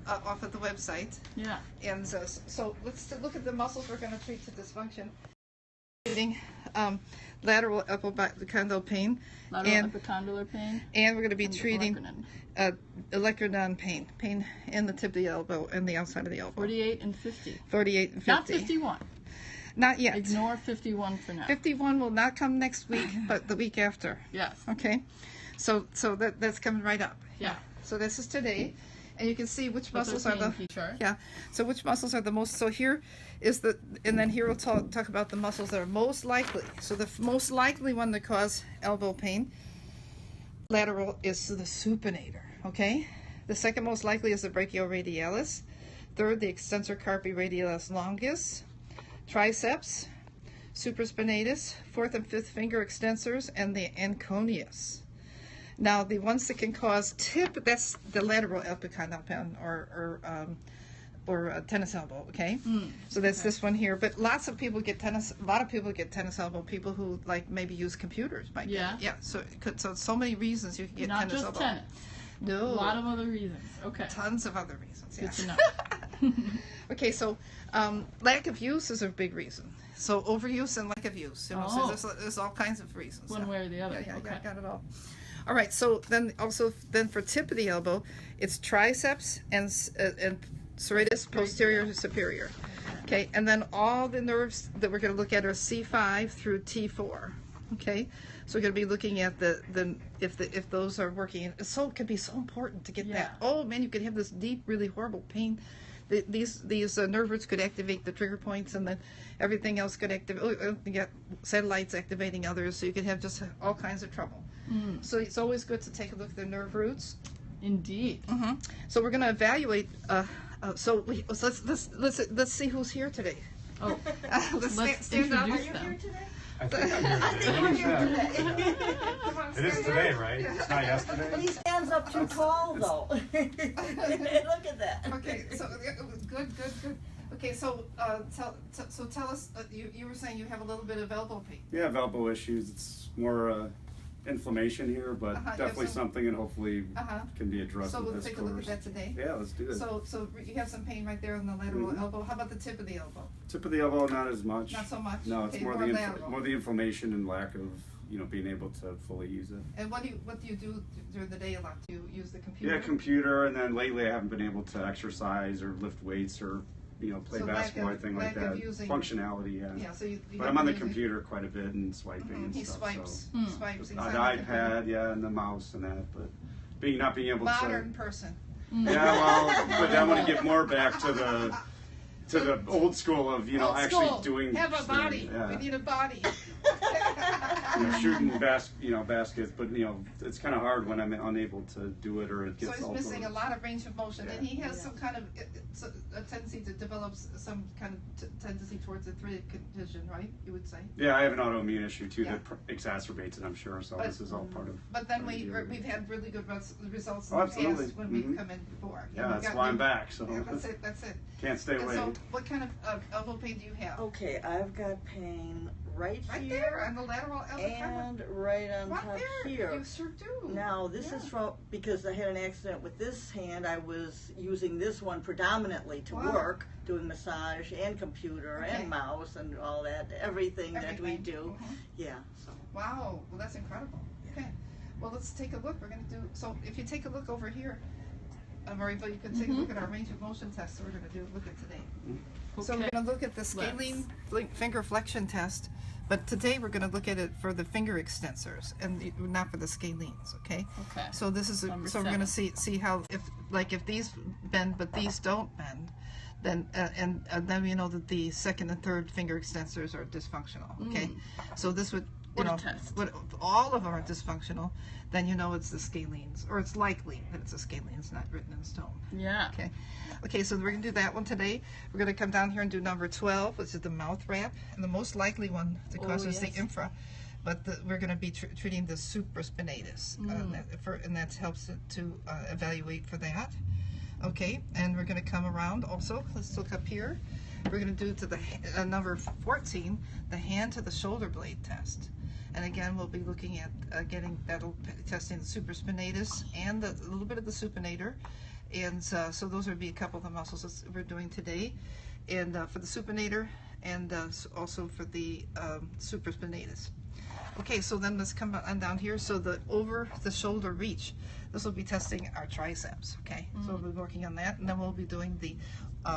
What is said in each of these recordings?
out off of the website. Yeah. And so let's look at the muscles we're going to treat to dysfunction. Treating lateral epicondyle pain. Lateral epicondylar pain. And we're going to be treating olecranon pain in the tip of the elbow and the outside of the elbow. 48 and 50. 48 and 50. Not 51. Not yet. Ignore 51 for now. 51 will not come next week, but the week after. Yes. Okay? So that's coming right up. Yeah. So this is today, and you can see which muscles are the feature. Yeah. So which muscles are the most? So here is and then here we'll talk about the muscles that are most likely. So the most likely one to cause elbow pain, lateral, is the supinator. Okay. The second most likely is the brachioradialis. Third, the extensor carpi radialis longus. Triceps, supraspinatus, fourth and fifth finger extensors, and the anconius. Now, the ones that can cause that's the lateral epicondyle pain or tennis elbow, okay? So that's this one here. But lots of people get tennis. A lot of people get tennis elbow. People who maybe use computers might get it. Yeah. So many reasons you can get Not tennis just elbow. tennis. No. A lot of other reasons. Okay. Tons of other reasons. Good Yes. to know. Okay, so lack of use is a big reason. So overuse and lack of use. You know, so there's all kinds of reasons. One way or the other. Yeah, okay. got it all. All right, so then for tip of the elbow, it's triceps and serratus posterior to superior. Okay, and then all the nerves that we're going to look at are C5 through T4. Okay, so we're going to be looking at if those are working. It can be so important to get that. Oh man, you could have this deep, really horrible pain. These nerve roots could activate the trigger points, and then everything else could activate. You get satellites activating others, so you could have just all kinds of trouble. So it's always good to take a look at the nerve roots. Indeed. So we're going to evaluate. So let's see who's here today. Oh, let's stand up. introduce Are you them. here today? I think I'm here today. Come on, It is stand today, up. right? It's not yesterday? But he stands up too tall, though. Look at that. Okay, so good. Okay, so tell us. You were saying you have a little bit of elbow pain. Yeah, I have elbow issues. It's more inflammation here, but you have definitely some- something and hopefully Uh-huh. can be addressed So with we'll this take a look at course. that today. Yeah, let's do it. So you have some pain right there on the lateral elbow. How about the tip of the elbow? Tip of the elbow, not as much. Not so much? No, it's Okay, more more the lateral. more the inflammation and lack of being able to fully use it. And what do you do during the day a lot? Do you use the computer? Yeah, computer, and then lately I haven't been able to exercise or lift weights or play So basketball or anything like lack of that. using- Functionality, yeah. Yeah, so you But I'm on the using- computer quite a bit and swiping and He stuff. swipes. So. He swipes. He's The on the iPad, computer. yeah, and the mouse and that, but not being able Modern person. Yeah, well, but I want to give more back to the old school of Old actually school. doing. Have a body. Yeah. We need a body. Shooting baskets, but it's kind of hard when I'm unable to do it or it So gets he's all missing a sort of- lot of range of motion, and he has Yeah. some kind of a tendency to develop some kind of tendency towards arthritic condition, right? You would say. Yeah, I have an autoimmune issue too Yeah. that exacerbates it, I'm sure. So But- this is all part of. But then part of the deal. we've had really good results in Oh, the absolutely. past when we've Mhm. come in before. Yeah, we've that's got why I'm new- back. So Yeah, that's it. can't stay And away. so, what kind of elbow pain do you have? Okay, I've got pain right Right here there on the lateral elbow. and right on Right top there. here. You sure do. Now, this is from, because I had an accident with this hand, I was using this one predominantly to Wow. work, doing massage and computer Okay. and mouse and all that, everything that we Everything. do. Mhm. Yeah, so. Wow. Well, that's incredible. Okay. Well, let's take a look. We're going to do, so if you take a look over here, Mariva, you can take a look at our range of motion test that we're going to look at today. So we're Okay. going to look at the scalene finger flexion test, but today we're going to look at it for the finger extensors and not for the scalenes, okay? Okay. So this is Number so we're going to 7. see how if these bend but these don't bend, then then we know that the second and third finger extensors are dysfunctional, okay? So this would What a test. What all of them are dysfunctional, then you know it's the scalenes, or it's likely that it's the scalenes, not written in stone. Yeah. Okay, so we're going to do that one today. We're going to come down here and do number 12, which is the mouth wrap, and the most likely one to cause is yes. the infra, but we're going to be treating the supraspinatus, and that helps to evaluate for that. Okay, and we're going to come around also. Let's look up here. We're going to do to the number 14, the hand to the shoulder blade test. And again, we'll be looking at testing the supraspinatus and a little bit of the supinator, And so those would be a couple of the muscles that we're doing today. And for the supinator and also for the supraspinatus. Okay, so then let's come on down here. So the over the shoulder reach, this will be testing our triceps, okay? So we'll be working on that, and then we'll be doing the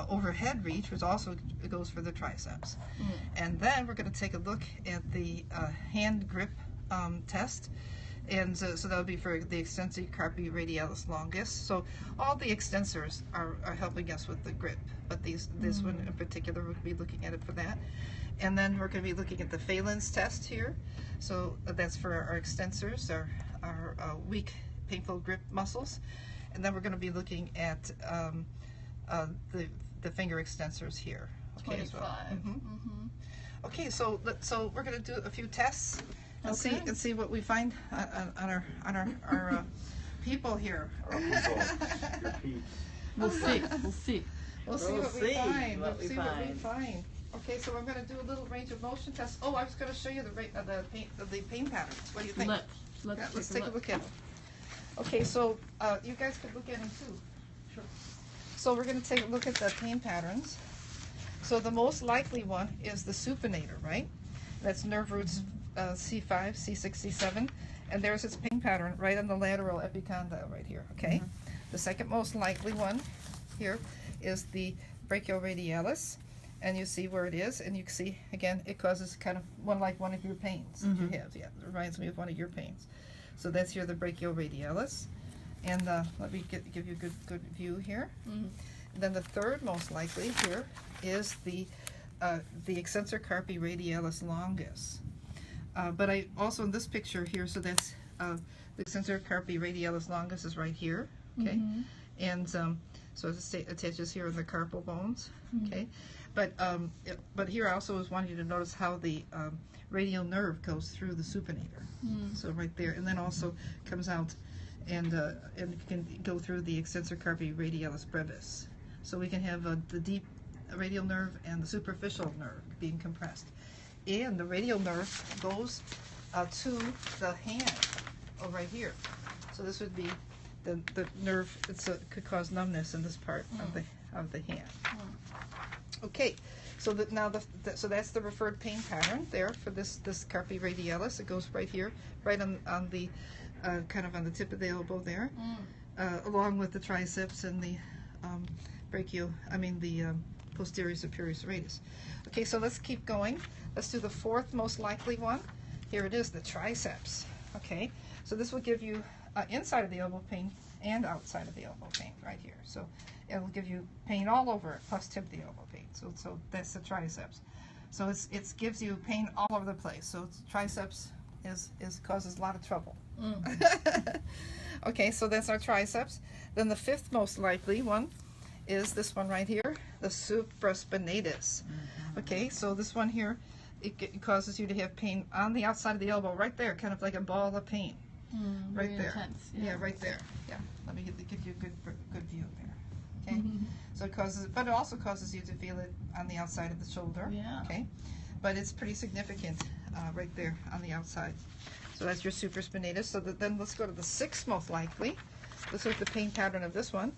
overhead reach, which also goes for the triceps. And then we're gonna take a look at the hand grip test. And so that'll be for the extensor carpi radialis longus. So all the extensors are helping us with the grip, but this one in particular, we'll be looking at it for that. And then we're going to be looking at the Phalen's test here. So that's for our extensors, our weak, painful grip muscles. And then we're going to be looking at the finger extensors here. Okay, 25. as well. Okay, so we're going to do a few tests and Okay. see what we find on our people here. Our people, your peeps. We'll see. We'll see. We'll see We'll what we see find. what we find. Okay, so I'm going to do a little range of motion test. Oh, I was going to show you the pain patterns. What do you think? Let's take a look at them. Okay, so you guys could look at them too. Sure. So we're going to take a look at the pain patterns. So the most likely one is the supinator, right? That's nerve roots C5, C6, C7, and there's its pain pattern right on the lateral epicondyle right here, okay? The second most likely one here is the brachioradialis, and you see where it is, and you can see, again, it causes kind of one of your pains that you have. Yeah, it reminds me of one of your pains. So that's here, the brachioradialis, and let me give you a good view here. And then the third most likely here is the extensor carpi radialis longus. But I also in this picture here, so that's the extensor carpi radialis longus is right here, okay, and so it attaches here in the carpal bones, okay, but here I also was wanting you to notice how the radial nerve goes through the supinator, so right there, and then also comes out and can go through the extensor carpi radialis brevis, so we can have the deep radial nerve and the superficial nerve being compressed. And the radial nerve goes to the hand, right here. So this would be the nerve. Could cause numbness in this part of the hand. Okay, so so that's the referred pain pattern there for this carpi radialis. It goes right here, right on the kind of on the tip of the elbow there, along with the triceps and the posterior superior serratus. Okay, so let's keep going. Let's do the fourth most likely one. Here it is, the triceps. Okay, so this will give you inside of the elbow pain and outside of the elbow pain right here. So it will give you pain all over it, plus tip of the elbow pain. So that's the triceps. So it gives you pain all over the place. So triceps causes a lot of trouble. Okay, so that's our triceps. Then the fifth most likely one is this one right here, the supraspinatus. Okay, so this one here, it causes you to have pain on the outside of the elbow, right there, kind of like a ball of pain, right Very there. intense, Yeah, right there. Yeah, let me give you a good view there. Okay, so it causes, but it also causes you to feel it on the outside of the shoulder. Yeah. Okay, but it's pretty significant right there on the outside. So that's your supraspinatus. So then let's go to the sixth most likely. This is the pain pattern of this one.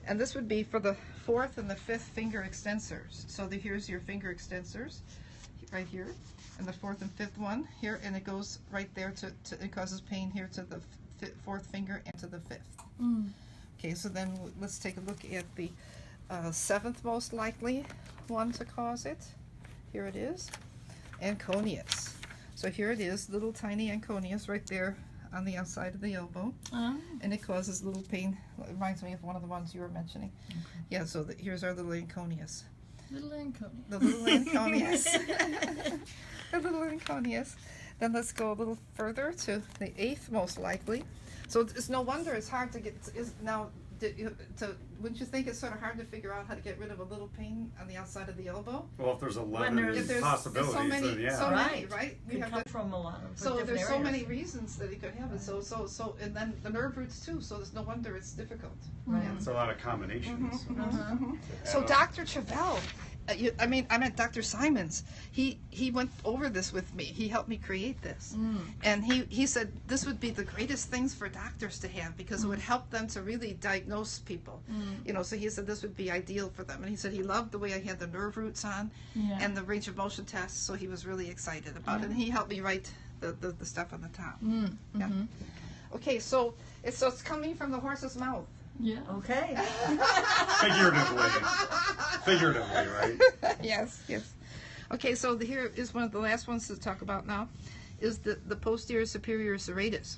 And this would be for the fourth and the fifth finger extensors. So here's your finger extensors, right here, and the fourth and fifth one here, and it goes right there it causes pain here to the fourth finger and to the fifth. Okay, so then let's take a look at the seventh most likely one to cause it. Here it is, anconius. So here it is, little tiny anconius right there on the outside of the elbow, and it causes little pain. It reminds me of one of the ones you were mentioning. Yeah, so here's our little anconius. Little anconius. The little anconius. The little anconius. Then let's go a little further to the eighth most likely. So it's no wonder it's hard to get to wouldn't you think it's sort of hard to figure out how to get rid of a little pain on the outside of the elbow? Well, if there's 11 there's- If there's possibilities, so many, then yeah. so many, Right. right? You Could have come to, from a lot of so different there's so areas. many reasons that it could have it. So, and then the nerve roots too. So there's no wonder it's difficult. Right. Yeah. It's a lot of combinations. So Dr. Chavelle, I meant Dr. Simons. He went over this with me. He helped me create this, and he said this would be the greatest things for doctors to have because it would help them to really diagnose people. You know, so he said this would be ideal for them. And he said he loved the way I had the nerve roots on, Yeah. and the range of motion tests. So he was really excited about it. And he helped me write the stuff on the top. Yeah. Okay, so it's coming from the horse's mouth. Yeah. Okay. Figuratively, right? Yes. Okay, so here is one of the last ones to talk about now, is the posterior superior serratus.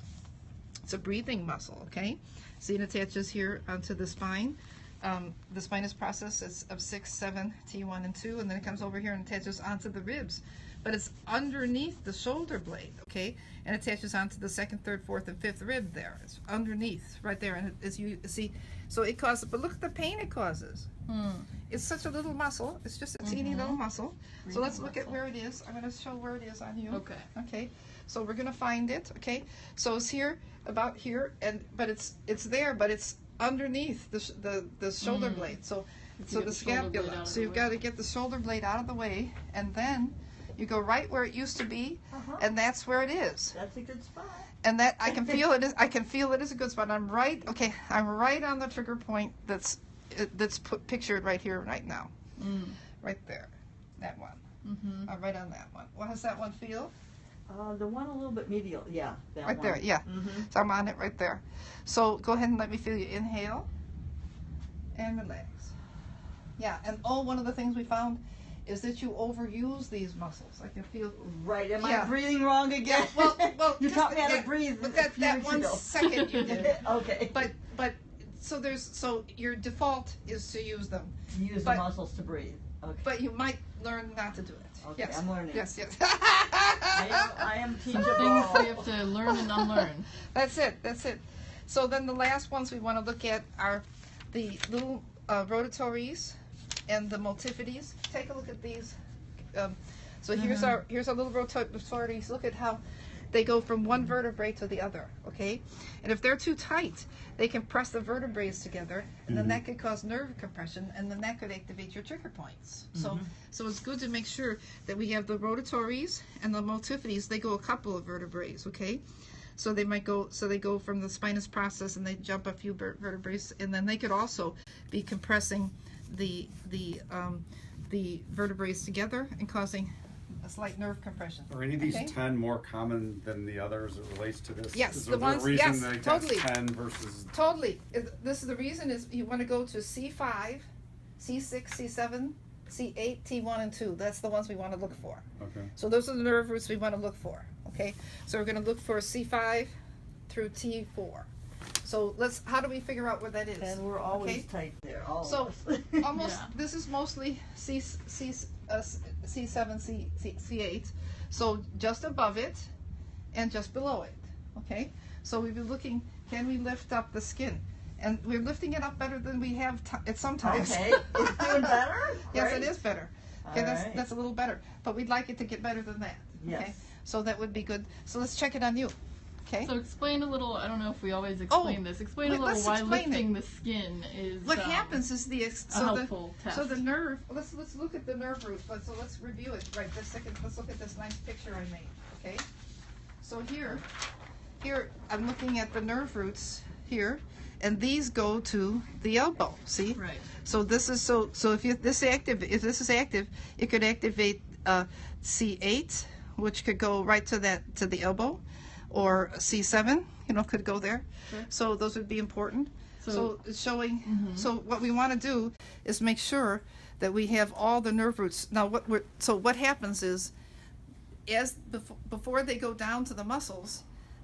It's a breathing muscle, okay? See, it attaches here onto the spine. The spinous process is of 6, 7, T1, and 2, and then it comes over here and attaches onto the ribs. But it's underneath the shoulder blade, okay? And attaches onto the 2nd, 3rd, 4th, and 5th rib there. It's underneath, right there. And as you see, so it causes, but look at the pain it causes. It's such a little muscle. It's just a teeny little muscle. So let's look at where it is. I'm going to show where it is on you. Okay. Okay. So we're going to find it. Okay. So it's here, about here, but it's there, but it's underneath the shoulder blade. So get the the shoulder blade scapula. out of So the you've way. got to get the shoulder blade out of the way, and then you go right where it used to be, and that's where it is. That's a good spot. And that I can feel it. I can feel it is a good spot. I'm right. Okay, I'm right on the trigger point. That's pictured right here, right now, right there. That one. I'm right on that one. What does that one feel? The one a little bit medial. Yeah. That Right one. there. Yeah. Mm-hmm. So I'm on it right there. So go ahead and let me feel you inhale and relax. Yeah. And one of the things we found is that you overuse these muscles. I can feel. Right. Am Yeah. I breathing wrong again? Well, you just- taught me how yeah, to breathe. but a that few weeks 1 ago. second you did. Okay. But so your default is to use them, Use but- the muscles to breathe. Okay. but you might learn not to do it. Okay, Yes. I'm learning. Yes. I am Some teachable. things we have to learn and unlearn. That's it. So then the last ones we want to look at are the little rotatories and the multifidus. Take a look at these. So here's our little rotatories. Look at how they go from one vertebrae to the other, okay? And if they're too tight, they can press the vertebrae together, and then that could cause nerve compression, and then that could activate your trigger points. So it's good to make sure that we have the rotatories and the multifidus. They go a couple of vertebrae, okay? So they go from the spinous process, and they jump a few vertebrae, and then they could also be compressing the vertebrae together and causing a slight nerve compression. Are any of these Okay. 10 more common than the others as it relates to this? Yes, Is the there a ones- reason yes, that totally. that's 10 versus... Totally. This is the reason is you want to go to C5, C6, C7, C8, T1, and 2. That's the ones we want to look for. Okay. So those are the nerve roots we want to look for. Okay. So we're going to look for C5 through T4. So how do we figure out where that is? And we're always Okay. tight there. All So of us. almost Yeah. this is mostly C7, C8. So just above it and just below it. Okay. So we've been looking. Can we lift up the skin? And we're lifting it up better than we have it sometimes. Okay. It's doing better? Yes, Great. it is better. Okay, All that's right. that's a little better. But we'd like it to get better than that. Okay. Yes. So that would be good. So let's check it on you. Okay. So explain a little. I don't know if we always explain this. Explain a little let's why explain lifting it. the skin is. What happens is helpful test. so the nerve. Let's look at the nerve root. So let's review it right this second. Let's look at this nice picture I made. Okay. So here I'm looking at the nerve roots here, and these go to the elbow. See. Right. So this is so if this is active, it could activate C8, which could go right to the elbow, or C7, could go there. Sure. So those would be important. So So- it's showing. So what we want to do is make sure that we have all the nerve roots. Now what happens is, before they go down to the muscles,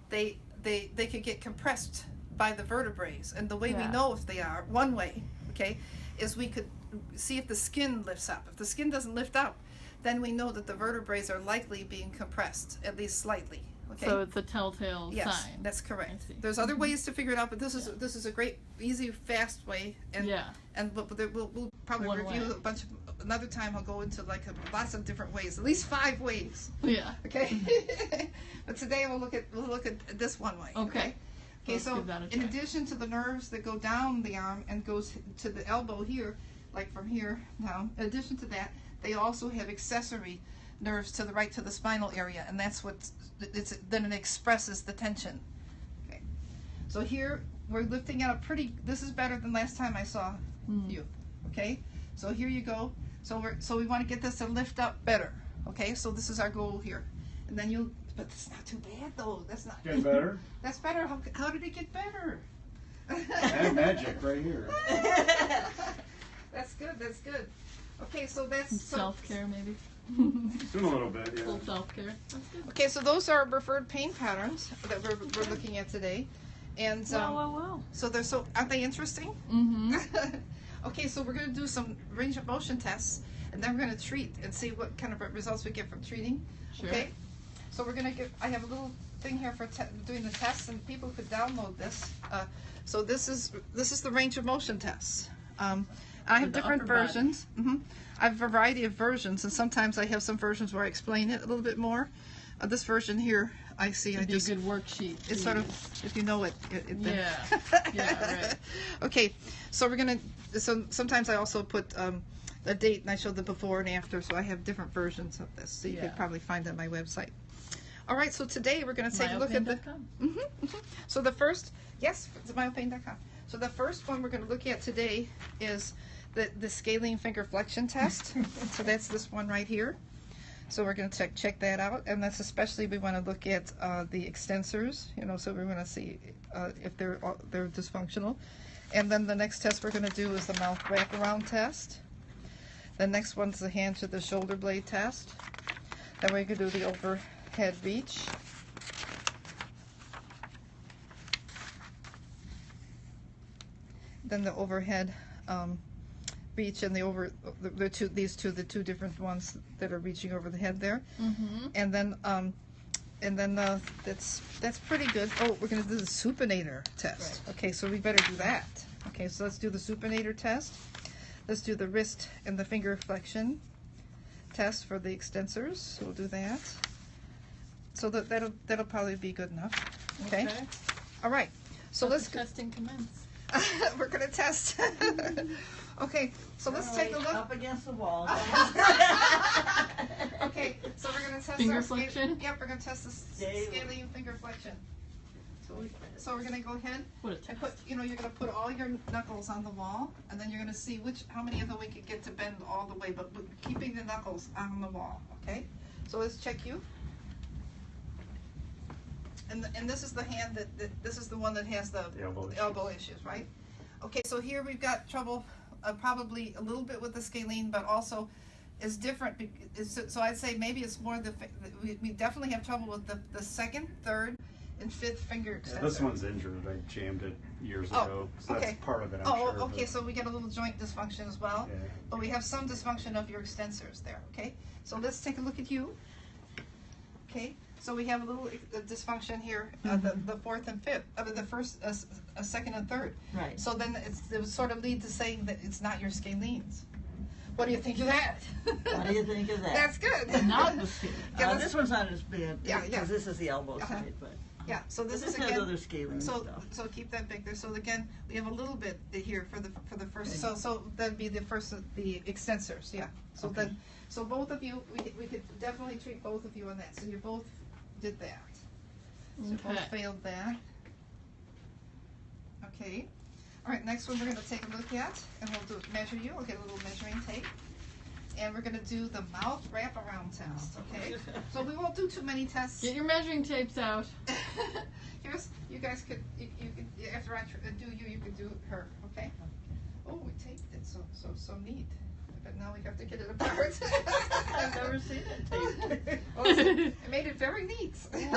they could get compressed by the vertebrae. And the way we Yeah. know if they are, one way, okay, is we could see if the skin lifts up. If the skin doesn't lift up, then we know that the vertebrae are likely being compressed, at least slightly. Okay. So it's a telltale Yes, sign. that's correct. I see. There's other ways to figure it out, but this is a great, easy, fast way. And Yeah. and we'll probably One review way. a bunch of another time. I'll go into like lots of different ways, at least 5 ways. Yeah. Okay. But today we'll look at this one way. Okay. Okay. Let's So give that a in try. addition to the nerves that go down the arm and goes to the elbow here, like from here down. In addition to that, they also have accessory nerves to the right to the spinal area, and that's what then it expresses the tension. Okay. So here we're lifting out a pretty. This is better than last time I saw you. Okay. So here you go. So we want to get this to lift up better. Okay. So this is our goal here, and then you'll. But it's not too bad though. That's not. Getting better? That's better. How did it get better? And magic right here. That's good. That's good. Okay, so that's Some self-care maybe. Doing a little bit, Full yeah. self-care. That's good. Okay, so those are our preferred pain patterns that we're looking at today, and Wow. so they're aren't they interesting? Mm-hmm. Okay, so we're going to do some range of motion tests, and then we're going to treat and see what kind of results we get from treating. Sure. Okay, so we're going to I have a little thing here for doing the tests, and people could download this. So this is the range of motion tests. I have With the different upper body. versions. I have a variety of versions, and sometimes I have some versions where I explain it a little bit more. This version here, I see. It'd I be just a good worksheet. it's to sort of use. if you know it. Yeah. Yeah, right. Okay, so we're gonna. So sometimes I also put a date, and I show the before and after. So I have different versions of this. So you Yeah. could probably find it on my website. All right. So today we're gonna take a look at the. Myopain.com. So the first, yes, it's myopain.com. So the first one we're going to look at today is the scalene finger flexion test. So that's this one right here. So we're going to check that out, and that's especially we want to look at the extensors. So we're going to see if they're dysfunctional. And then the next test we're going to do is the mouth wraparound test. The next one's the hand to the shoulder blade test. Then we're going to do the overhead reach. Then the overhead reach and the two different ones that are reaching over the head there. Mm-hmm. And then that's pretty good. Oh, we're gonna do the supinator test. Right. Okay, so we better do that. Okay, so let's do the supinator test. Let's do the wrist and the finger flexion test for the extensors. So we'll do that. So that'll probably be good enough. Okay. All right. So let's go. Testing commence. We're gonna test. Okay, so let's take a look. Up against the wall. Okay, so we're gonna test Finger our flexion? Yep, we're gonna test the scalene finger flexion. So we're gonna go ahead What a and test. you're gonna put all your knuckles on the wall, and then you're gonna see how many of them we can get to bend all the way, but keeping the knuckles on the wall. Okay, so let's check you. And this is the hand this is the one that has the elbow issues, right? Okay, so here we've got trouble probably a little bit with the scalene, but also is different. So I'd say maybe it's more we definitely have trouble with the second, third, and fifth finger Yeah, extensor. this one's injured. I jammed it years Oh, ago, so okay. that's part of it, I'm Oh, sure. okay, but- so we get a little joint dysfunction as well, Yeah. but we have some dysfunction of your extensors there, okay? So let's take a look at you. Okay, so we have a little dysfunction here, the fourth and fifth, the first, second and third. Right. So then it would sort of lead to saying that it's not your scalenes. What do you think of that? What do you think of that? That's good. Not the skin. Yeah, let's- This one's not as bad Yeah, yeah. because this is the elbow Uh-huh. side, but Yeah, so this is has again. other scaling So stuff. keep that big there. So again, we have a little bit here for the first. So that'd be the first of the extensors. Yeah. So Okay. then, so both of you, we could definitely treat both of you on that. So you both did that. So you both Okay. failed that. Okay. All right. Next one we're going to take a look at, and we'll measure you. We'll get a little measuring tape. And we're going to do the mouth wraparound test, okay? So we won't do too many tests. Get your measuring tapes out. Here's, you guys could, you could, after I do you could do her, okay? Oh, we taped it, so neat. But now we have to get it apart. I've never seen it taped. Oh, it made it very neat. Staying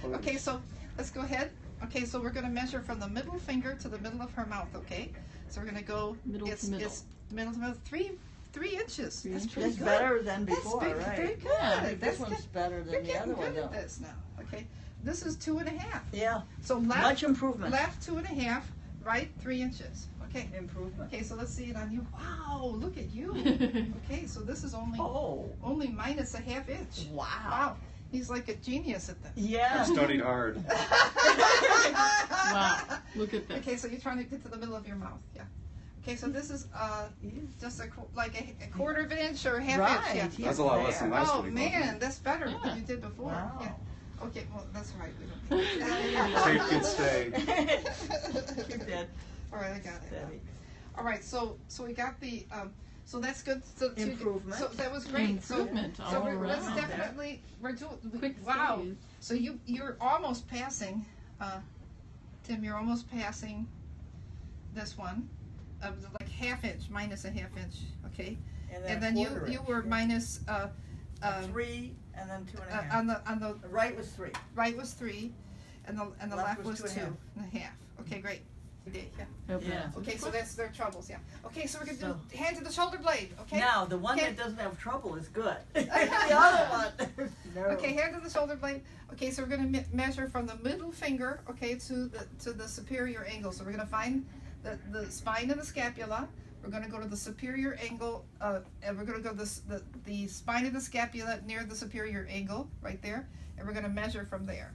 close. Okay, so let's go ahead. Okay, so we're gonna measure from the middle finger to the middle of her mouth, okay? So we're gonna go, Middle to middle. It's middle to middle, 3 inches. That's inches. pretty That's good. better than That's before, big, right? very good. Yeah, I think That's this one's good. better You're than the getting other one, good at though. this now. Okay, this is 2.5. Yeah, So left, much improvement. left 2.5, right 3 inches. Okay. Improvement. Okay, so let's see it on you. Wow, look at you. Okay, so this is only Oh, minus a half inch. wow. Wow, he's like a genius at this. Yeah. Studied hard. Wow. Look at this. Okay, so you're trying to get to the middle of your mouth. Yeah. Okay, so this is just like a quarter of an inch or a half Right. inch. Yeah. That's a lot less than last Oh week. man, that's better Yeah. than you did before. Wow. Yeah. Okay, well that's right. We don't. Tape can stay. Keep that All right, I got it. steady. All right, so we got the so that's good. So Improvement. So that was great. Improvement So all let's around. definitely we're doing. Quick Wow. studies. So you're almost passing, Tim. You're almost passing this one, like half inch minus a half inch. Okay, and then you were minus 3 and then 2.5. on the The right was 3. right was 3, and the Left left was was 2.5. 2.5. Okay, great. Yeah. Okay. Yeah. Okay, so that's their troubles. Yeah. Okay, so we're gonna do hand to the shoulder blade. Okay. Now, the one Okay. that doesn't have trouble is good. The other one. No. Okay, hand to the shoulder blade. Okay, so we're going to measure from the middle finger, okay, to the superior angle. So we're going to find the spine of the scapula. We're going to go to the superior angle, and we're going to go the spine of the scapula near the superior angle, right there, and we're going to measure from there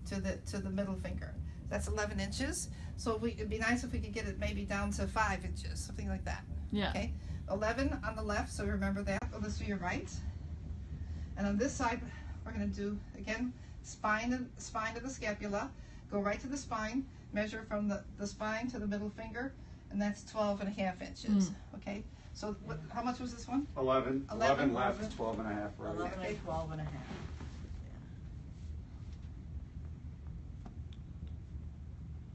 to the middle finger. That's 11 inches. So it'd be nice if we could get it maybe down to 5 inches, something like that. Yeah. Okay, 11 on the left, so remember that. Oh, let's do your right. And on this side, we're going to do, again, spine of the scapula. Go right to the spine, measure from the spine to the middle finger, and that's 12.5 inches. Okay, so how much was this one? 11 11 left, 12 and a half right. 11 Okay. and 12 and a half.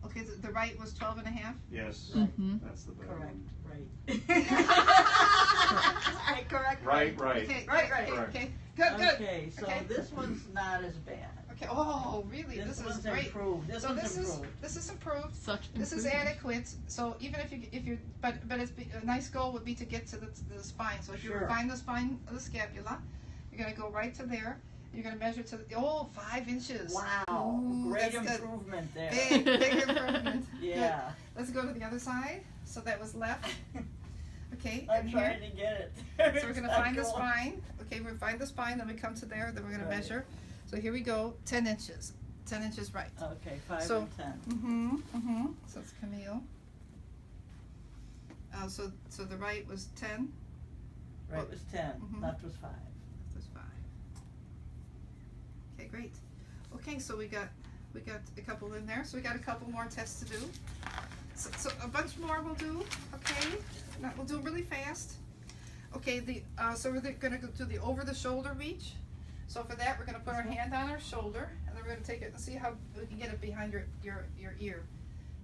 Okay, the right was 12.5. Yes, Mm-hmm. that's the better Correct. one. Right. Correct. Right. Okay, Right. okay, Correct. okay, good, good. Okay, so Okay. this one's not as bad. Okay, oh, really? This is one's great. improved. This So one's this improved. is improved. Such This is improvement. adequate. So even if you but it's a nice goal would be to get to the spine. So if you Sure. find the spine of the scapula, you're gonna go right to there. You're gonna measure to 5 inches. Wow. Ooh, Great that's good. improvement there. Big improvement. Yeah. Good. Let's go to the other side. So that was left. Okay, I'm and here. trying to get it. So we're gonna find the spine. Okay, we find the spine, then we come to there, then we're gonna Right. measure. So here we go, 10 inches. 10 inches right. Okay, 5 So- and 10. So it's Camille. So the right was 10, Right was 10. Mhm. Left was 5. left was 5. Okay, great. Okay, so we got a couple in there. So we got a couple more tests to do. So a bunch more we'll do. Okay, we'll do them really fast. Okay, so we're gonna go do the over the shoulder reach. So for that, we're gonna put our hand on our shoulder, and then we're gonna take it and see how we can get it behind your ear.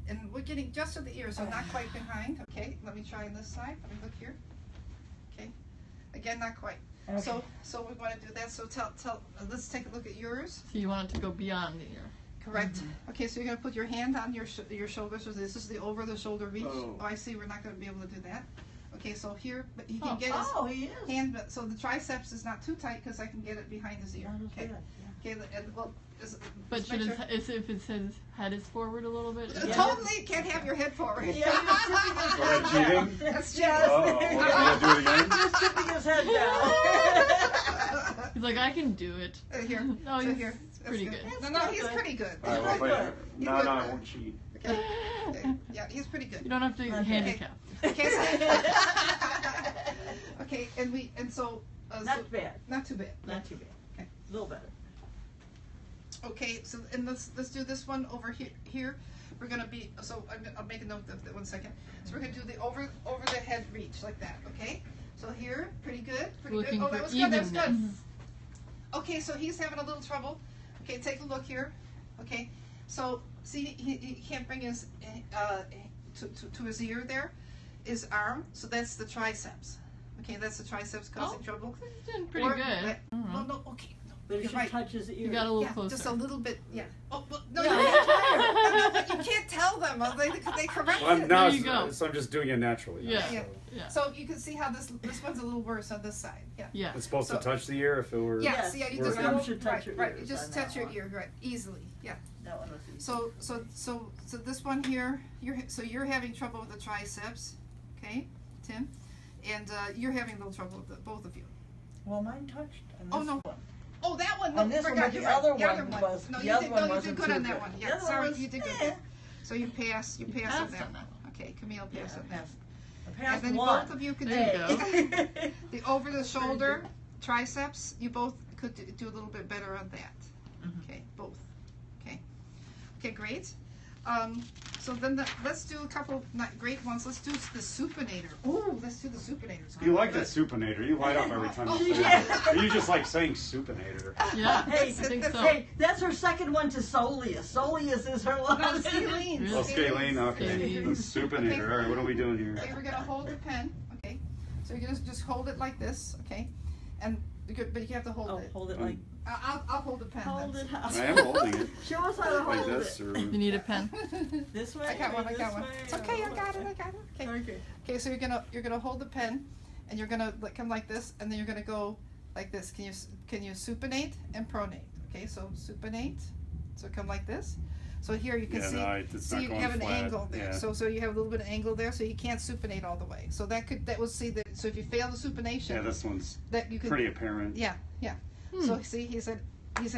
And we're getting just to the ear, so not quite behind. Okay, let me try on this side. Let me look here. Okay, again, not quite. Okay. So we want to do that. So let's take a look at yours. So you want it to go beyond the ear. Correct. Okay, so you're gonna put your hand on your shoulder. So this is the over the shoulder reach. Oh. I see. We're not gonna be able to do that. Okay, so here, but he can get his Oh, he is. hand. But so the triceps is not too tight because I can get it behind his ear. That is Okay. good, yeah. Okay. And well, But just should make his, if his head is forward a little bit? Yeah. Totally can't have your head forward. Yeah, he was tipping his Oh, head that's down. cheating? That's Yes. Oh, we're gonna do it again? He was tipping his head down. He's like, I can do it. Here. No, so he's here. That's pretty good. No, he's pretty good. All right, well, Good. no, I won't cheat. Okay. Okay. Yeah, he's pretty good. You don't have to Okay. handicap. Okay, okay, and so Not bad. not too bad. Not too bad. Okay. A little better. Okay, so and let's do this one over here. We're gonna be I'll make a note of that 1 second. So we're gonna do the over the head reach like that. Okay. So here, pretty good. Looking Oh, for that was good. That was good. evenness. Okay, so he's having a little trouble. Okay, take a look here. Okay, so see he can't bring his to his ear there, his arm. So that's the triceps. Okay, that's the triceps causing trouble. He's doing pretty Or- good. I don't know. Well, no, okay. No, But it you're should right. touch his ear. You got a little Yeah, closer. just a little bit. Yeah. Oh, well, no, Yeah, you can't. No, but you can't tell them. They correct Well, I'm it. now, There you go. so I'm just doing it naturally. now, Yeah. Yeah. so. Yeah. So you can see how this one's a little worse on this side. Yeah. Yeah. It's supposed So- to touch the ear if it were. Yeah. Yes, See how you your just thumb go should touch right, your right. ears You just on touch that your one. ear right easily. Yeah. That one was easy. So this one here, you're having trouble with the triceps, okay, Tim, and you're having a little trouble with both of you. Well, mine touched on this Oh, no. one. Oh, that one. No, On this one, forgot, but the you're right. other The other one one was- No, the you other did. one No, you wasn't did good too on that good. one. The Yeah. other one Sorry, was- you did good. eh. So you pass. You pass on passed that on one. that one. Okay, Camille Yeah, passed on I that. passed. I And passed then one. both of you could There you do go. the over the shoulder triceps. You both could do a little bit better on that. Mhm. Okay, both. Okay, great. So then let's do a couple not great ones. Let's do the supinator. Ooh, let's do the supinator. You like that supinator. You light up every time you say it. Yeah. Or you just like saying supinator. Yeah. Hey, I think so. Hey, that's her second one to Soleus. Soleus is her No, last. scalene. Oh, scalene. Okay. Scalene. The supinator. All right. What are we doing here? Okay, we're gonna hold the pen. Okay, so you're gonna just hold it like this. Okay, and but you have to hold Oh, it. hold it like. I'll hold the pen. Hold then. it out. I am holding it Show us how to like hold this, it. or You need a pen. This way. I got one. I this got one. way, It's okay. I or got it. what? I got it. Okay. Okay. Okay, so you're gonna hold the pen, and you're gonna come like this, and then you're gonna go like this. Can you supinate and pronate? Okay, so supinate. So come like this. So here you can Yeah, see. no, it's See not you going have an flat. angle there. Yeah. So you have a little bit of angle there, so you can't supinate all the way. So that will see that. So if you fail the supination, Yeah, this one's that you could. pretty apparent. Yeah. So see, he's at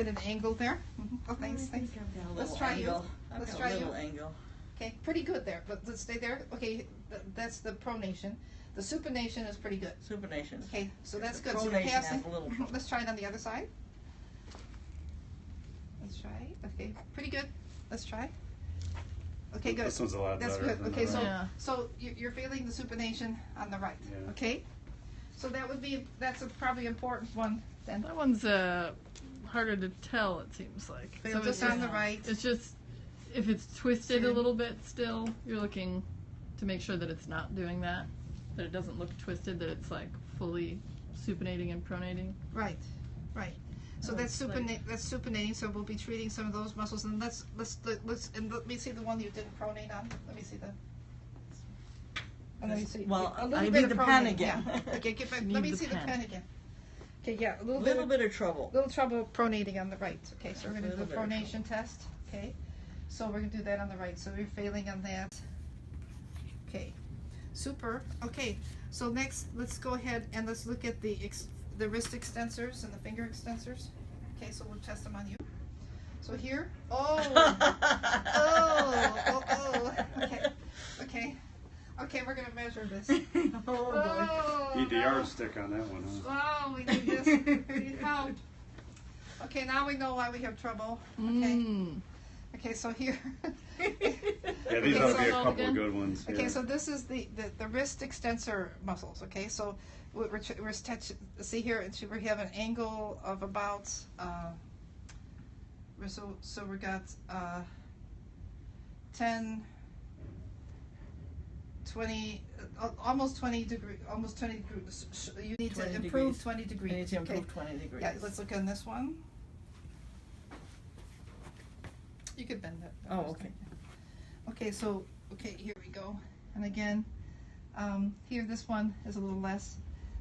an angle there. Oh, thanks. I think I've got a Let's little try you. angle. I've Let's got try a you. little angle. Okay, pretty good there. But let's stay there. Okay, that's the pronation. The supination is pretty good. Supination. Okay, so that's The good. So you're pronation passing. has a little trouble. Let's try it on the other side. Let's try it. Okay, pretty good. Let's try. Okay, good. This one's a lot That's better. good. than Okay, the so right. Yeah. so you're feeling the supination on the right. Yeah. Okay, so that's a probably important one then. That one's harder to tell. It seems like. Feel So just it's on the right. It's just if it's twisted See? a little bit still, you're looking to make sure that it's not doing that, that it doesn't look twisted, that it's like fully supinating and pronating. Right. So Oh, that's it's like- that's supinating. So we'll be treating some of those muscles, and let's and let me see the one you didn't pronate on. Let me see the. And let me see. Well, a little I bit need of the pen pronating, again. Yeah. Okay, get back. You Let need me the see the pen. pen again. Okay, yeah, a little Little bit. bit of trouble. Little trouble pronating on the right. Okay, so we're gonna do the Little bit of pronation test. Okay, so we're gonna do that on the right. So we're failing on that. Okay, super. Okay, so next let's go ahead and let's look at the wrist extensors and the finger extensors. Okay, so we'll test them on you. So here, okay, we're gonna measure this. Oh, Oh, Need the no. yardstick on that one, huh? Oh, we need this. We need help. Okay, now we know why we have trouble. Okay. Mm. Okay, so here. Yeah, Okay, these ought to so- be a couple of good ones. Okay, yeah. so this is the wrist extensor muscles. Okay, so we're see here, we have an angle of about so we got 10, 20, almost 20 degrees. You need to 20 improve degrees. 20 I degrees. need to improve Okay. 20 degrees. Yeah, let's look on this one. You could bend it. Oh, okay. Okay, so, here we go. And again, here, this one is a little less.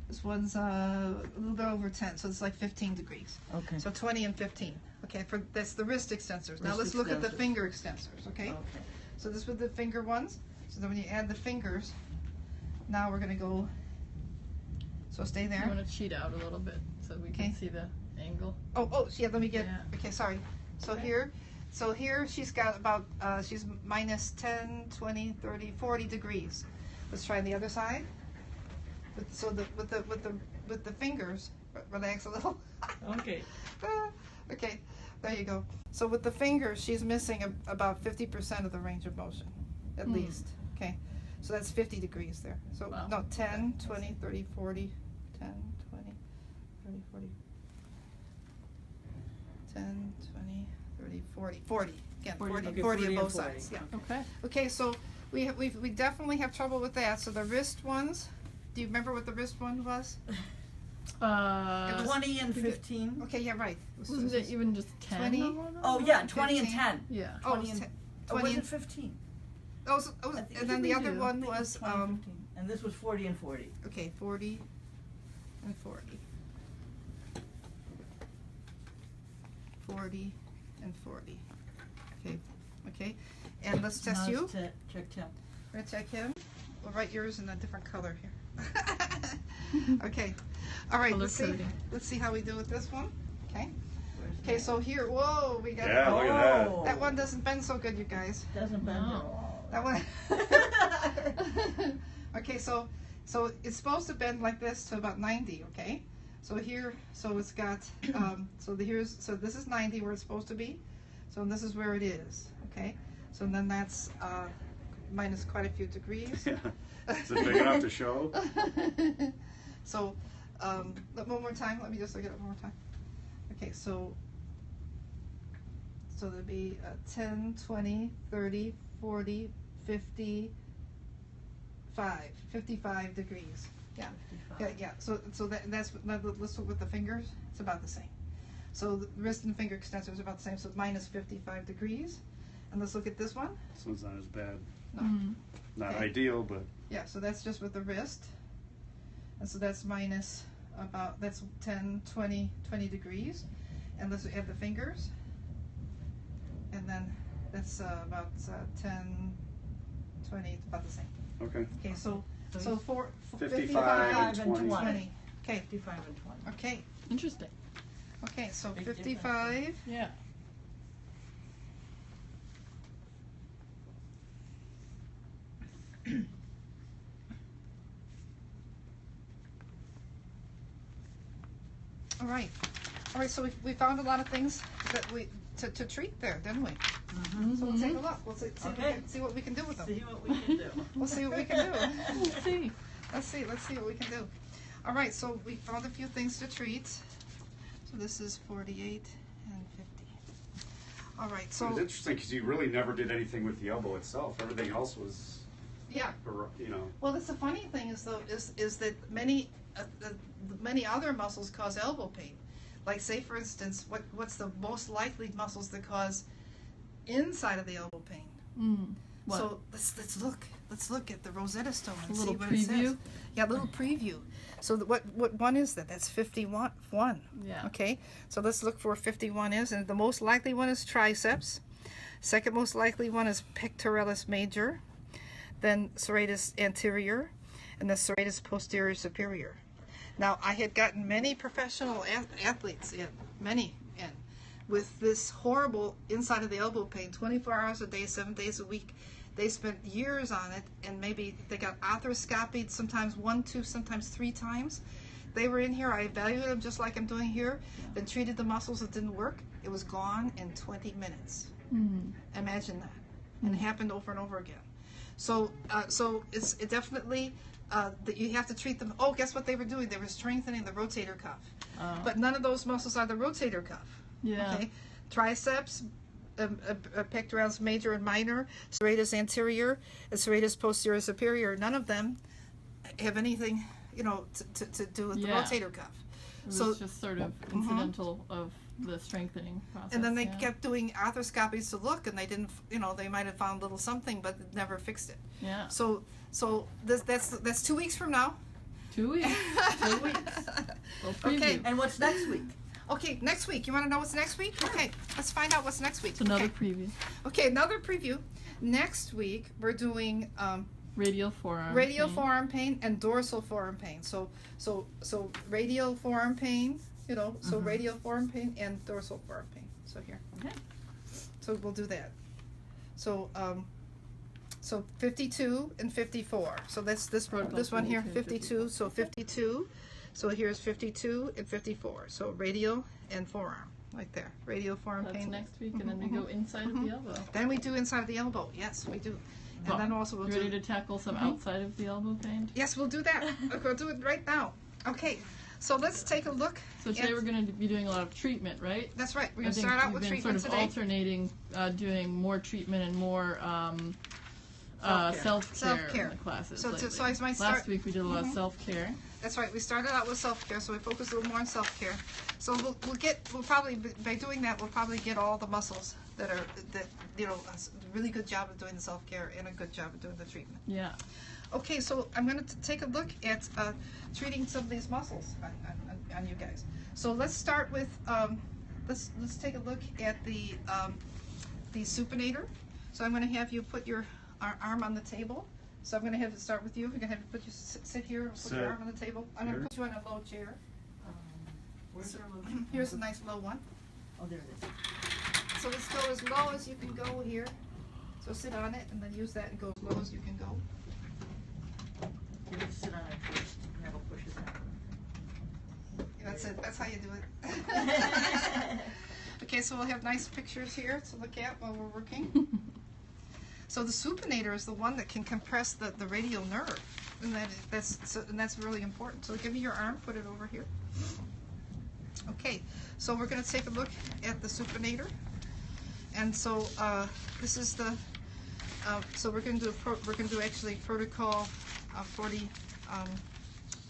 This one's a little bit over 10, so it's like 15 degrees. Okay. So 20 and 15. Okay, that's the wrist extensors. Now Wrist let's look at the extensors. finger extensors, okay? Okay. So this with the finger ones. So then when you add the fingers, now we're gonna go, so stay You there. want to cheat out a little bit so we Okay. can see the angle. Oh, yeah, let me get, Yeah. okay, sorry. So Okay. here she's got about, she's minus 10, 20, 30, 40 degrees. Let's try the other side. With the fingers, relax a little. Okay. Okay, there you go. So with the fingers, she's missing about 50% of the range of motion, at least. Okay, so that's 50 degrees there. So Wow. no, 10, 20, 30, 40, 10, 20, 30, 40, 10, 20, 30, 40, 40. Again, 40, 40, okay, 40 on 40 both and 40. sides. Yeah. Okay. Okay, so we definitely have trouble with that. So the wrist ones. Do you remember what the wrist one was? 20 and 15. Okay, yeah, right. Wasn't it even just 10? 20? on one of Oh, them? yeah, 20 and 15. 10. Yeah. Oh, 20 and Or 20 was and, it 15? oh, I think and then it the was other you. one I think it was 20 and 15. And this was 40 and 40. okay, 40 and 40. 40 and 40. Okay, okay. And let's test Now you. let's check Tim. We're gonna check him. We'll write yours in a different color here. Okay. All right. Color Let's see. coding. Let's see how we do with this one. Okay. Where's Okay. that? So here, whoa, we got. Yeah, look at that. Oh. That one doesn't bend so good, you guys. Doesn't bend at No. all. That one. Okay. So it's supposed to bend like this to about 90. Okay. So here, so it's got. So this is 90 where it's supposed to be. So this is where it is. Okay. So then that's minus quite a few degrees. Yeah. Is it big enough to show? So, one more time. Let me just look at it one more time. Okay, so there'd be 10, 20, 30, 40, 55 degrees. Yeah, 55. yeah. So that's let's look with the fingers. It's about the same. So the wrist and finger extensor is about the same. So it's minus 55 degrees. And let's look at this one. This one's not as bad. No. Mm. Not Okay. ideal, but Yeah, so that's just with the wrist. And so that's minus about, that's 10, 20 degrees. And let's add the fingers. And then that's about 10, 20, it's about the same. okay. Okay, so So for 55 and 20. 20. Okay, 55 and 20. okay, Interesting. okay, so Big 55. Yeah. All right, so we found a lot of things that we, to treat there, didn't we? So we'll take a look, we'll Okay. see what we can do with them. See what we can do. We'll see what we can do. Let's see. Let's see what we can do. All right, so we found a few things to treat. So this is 48 and 50. All right, It's so interesting because you really never did anything with the elbow itself. Everything else was, yeah. you know. Well, that's the funny thing is though is that many other muscles cause elbow pain. Like say for instance, what's the most likely muscles that cause inside of the elbow pain? Mm. What? So let's look at the Rosetta Stone and A see little what it says. preview? Yeah, a little preview. So what one is that? That's 51. Yeah. Okay. So let's look for 51 is, and the most likely one is triceps. Second most likely one is pectoralis major, then serratus anterior, and then serratus posterior superior. Now I had gotten many professional athletes in with this horrible inside of the elbow pain, 24 hours a day, 7 days a week. They spent years on it, and maybe they got arthroscopied sometimes 1, 2, sometimes 3 times. They were in here, I evaluated them just like I'm doing here, then treated the muscles that didn't work. It was gone in 20 minutes. Mm. Imagine that. And it happened over and over again. So it's definitely that you have to treat them. Oh, guess what they were doing? They were strengthening the rotator cuff. Oh. But none of those muscles are the rotator cuff. Yeah. Okay, triceps, pectoralis major and minor, serratus anterior, and serratus posterior superior. None of them have anything, to do with the Yeah. rotator cuff. It was So, just sort of incidental of the strengthening process. and then they yeah. kept doing arthroscopies to look, and they didn't, they might have found a little something, but never fixed it. Yeah. So that's 2 weeks from now. 2 weeks. 2 weeks. Well, preview. Okay. And what's next week? Okay, next week. You want to know what's next week? Okay, let's find out what's next week. It's another Okay. preview. Okay, another preview. Next week we're doing Radial forearm. radial pain. forearm pain and dorsal forearm pain. So radial forearm pain, radial forearm pain and dorsal forearm pain. So here. Okay. So we'll do that. So 52 and 54. So that's this Protocol one here, 52 and 52. So 52. So here's 52 and 54. So radial and forearm, right there. Radial forearm That's pain. next week, and then we go inside of the elbow. Then we do inside of the elbow. Yes, we do. And Well, then also we'll you ready do. to tackle some outside of the elbow pain? Yes, we'll do that. Okay, we'll do it right now. Okay, so let's take a look. So today at- we're going to be doing a lot of treatment, right? That's right. We're I going to think start out we've with been treatment sort of today. alternating, doing more treatment and more Self-care. self-care Self-care. in the classes. So lately. I might Last start- week we did a lot of self-care. That's right. We started out with self-care, so we focused a little more on self-care. So we'll probably by doing that we'll probably get all the muscles that you know a really good job of doing the self-care and a good job of doing the treatment. Yeah. Okay, so I'm going to take a look at treating some of these muscles on you guys. So let's start with let's take a look at the supinator. So I'm going to have you put your arm on the table. So I'm going to have to start with you. I'm going to have you put you sit here, put Sit your arm on the table. I'm going to here. put you on a low chair. Where's So, our location? here's a nice low one. Oh, there it is. So let's go as low as you can go here. So sit on it and then use that and go as low as you can go. You have to sit on it first, and that'll push it down. That's it. That's how you do it. Okay, so we'll have nice pictures here to look at while we're working. So the supinator is the one that can compress the radial nerve, and that's really important. So give me your arm. Put it over here. Okay, so we're going to take a look at the supinator, and so this is the. So we're going to do actually protocol 40.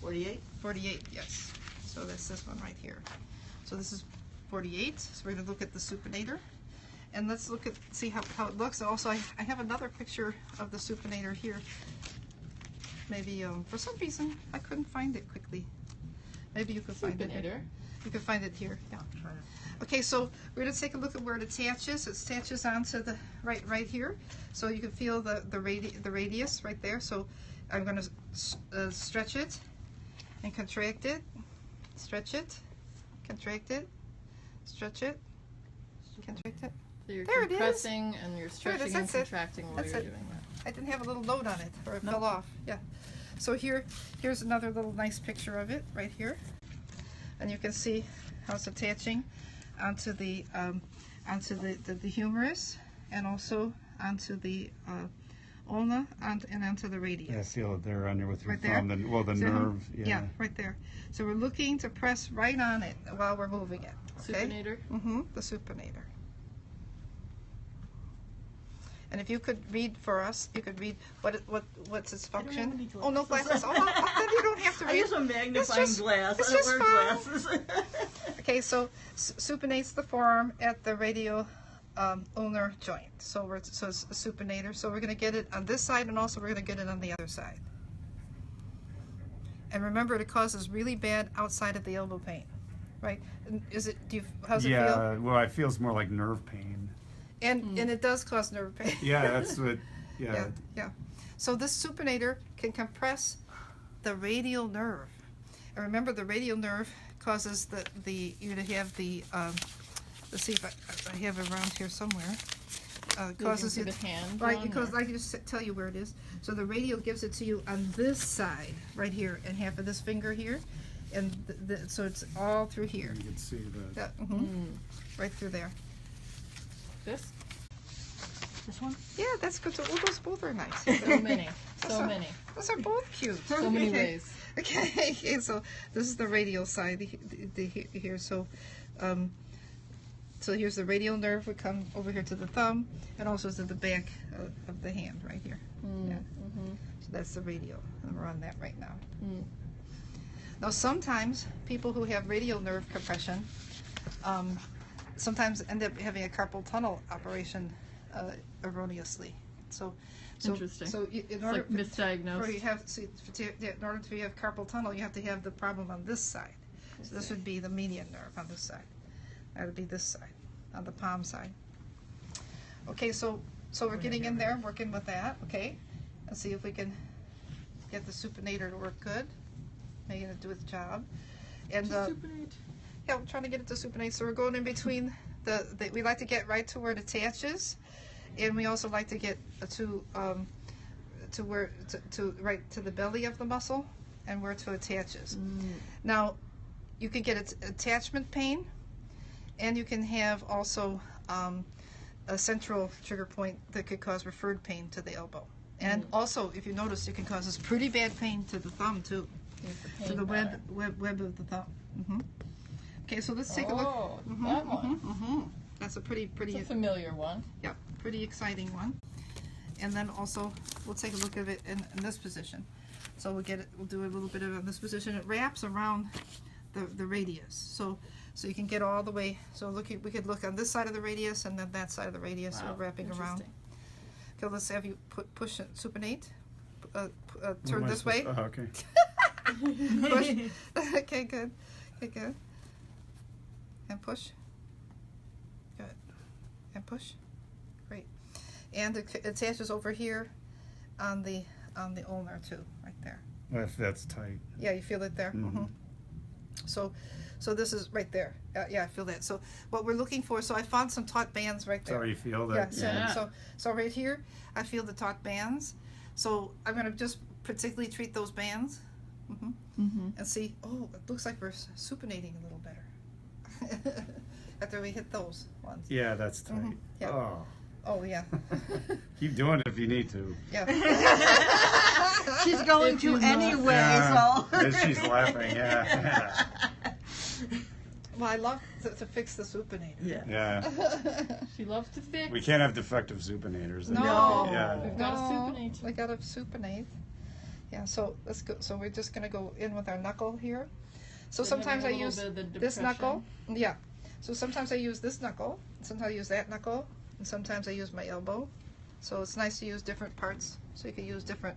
48? 48, yes. So that's this one right here. So this is 48. So we're going to look at the supinator. And let's look at, see how it looks. Also, I have another picture of the supinator here. Maybe, for some reason, I couldn't find it quickly. Maybe you could find it here. Supinator. You can find it here, yeah. Try to- Okay, so we're going to take a look at where it attaches. It attaches onto the right here. So you can feel the radius right there. So I'm going to stretch it and contract it. Stretch it, contract it, stretch it, contract it. So you're There it is. compressing and you're There it stretching is, and that's it. contracting while That's you're it. doing that. I didn't have a little note on it, or it Nope. fell off. Yeah. So here's another little nice picture of it right here, and you can see how it's attaching onto the humerus, and also onto the ulna, and onto the radius. Yeah, feel it there on there with your Right there? thumb. The So, nerve. Yeah, right there. So we're looking to press right on it while we're moving it. Okay? Supinator. The supinator. And if you could read for us, you could read what's its don't have function. any Oh, no glasses. glasses. Oh, then you don't have to I read. use a magnifying just- glass. it's I don't just wear fine. glasses. Okay, so supinates the forearm at the radial ulnar joint. So it's a supinator. So we're going to get it on this side, and also we're going to get it on the other side. And remember, it causes really bad outside of the elbow pain, right? And how's it feel? Yeah, well, it feels more like nerve pain. And it does cause nerve pain. Yeah, that's what. Yeah. Yeah. So this supinator can compress the radial nerve. And remember, the radial nerve causes you to have the let's see if I have it around here somewhere. Causes Looking it for the hand right one, because or- I can just tell you where it is. So the radial gives it to you on this side right here, and half of this finger here, and so it's all through here. You can see the. Yeah, right through there. This? This one? Yeah, that's good. So those both are nice. So many. So So- many. Those are both cute. So many Okay. ways. Okay, so this is the radial side here. So, so here's the radial nerve. We come over here to the thumb, and also to the back of the hand right here. Yeah. So that's the radial, and we're on that right now. Now, sometimes people who have radial nerve compression sometimes end up having a carpal tunnel operation erroneously. So Interesting. So in It's order like misdiagnosed. or you have in order to have carpal tunnel, you have to have the problem on this side. So this would be the median nerve on this side. That would be this side, on the palm side. Okay, so we're getting in there, working with that. Okay, let's see if we can get the supinator to work good. Making it do its job. And Supinate. yeah, we're trying to get it to supinate. So we're going in between we like to get right to where it attaches, and we also like to get to right to the belly of the muscle and where it attaches. Now, you can get attachment pain, and you can have also a central trigger point that could cause referred pain to the elbow. And also, if you notice, it can cause this pretty bad pain to the thumb too, to the web of the thumb. Okay, so let's take a look. Oh, that one. That's a pretty It's a familiar one. yeah, pretty exciting one. And then also, we'll take a look at it in this position. So we'll do a little bit of it in this position. It wraps around the radius. So you can get all the way. So we could look on this side of the radius and then that side of the radius. So Wow, wrapping around. interesting. Okay, let's have you push it, supinate. What Turn am I this way. supposed- oh, okay. Push. Okay, good. Okay, good. And push. Good. And push. Great. And it attaches over here on the ulnar too, right there. If that's tight. Yeah, you feel it there. Mhm. So this is right there. Yeah, I feel that. So what we're looking for. So I found some taut bands right there. So you feel Yeah, that? so right here, I feel the taut bands. So I'm gonna just particularly treat those bands, and see. Oh, it looks like we're supinating a little better after we hit those ones. Yeah, that's tight. Yeah. Oh. Oh yeah, Keep doing it if you need to. yeah. She's going If you to must. anyway, Yeah. so. As she's laughing, yeah. Well, I love to fix the supinator. Yeah. Yeah. She loves to fix. We can't have defective supinators. No. Yeah. We've got to supinate. We got to supinate. Yeah. So let's go. So we're just gonna go in with our knuckle here. So We're sometimes I having a use little bit of the this knuckle. depression. Yeah. So sometimes I use this knuckle. Sometimes I use that knuckle. And sometimes I use my elbow. So it's nice to use different parts. So you can use different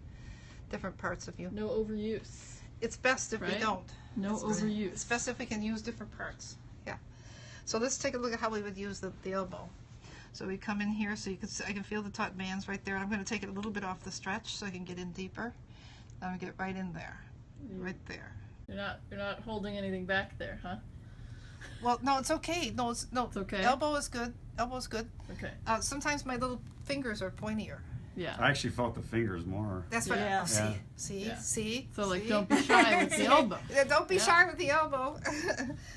parts of you. No overuse. It's best if we Right? don't. No It's overuse. best if we can use different parts. Yeah. So let's take a look at how we would use the elbow. So we come in here, so you can see, I can feel the taut bands right there. I'm going to take it a little bit off the stretch so I can get in deeper. I'm going to get right in there, right there. You're not holding anything back there, huh? Well, no, it's okay. No, it's okay. Elbow is good. Elbow's good. Okay. Sometimes my little fingers are pointier. Yeah. I actually felt the fingers more. That's what. Yeah. Oh, see, Yeah. see, Yeah. see. So, like, see? don't be shy with the See? elbow. Yeah, don't be Yeah. shy with the elbow.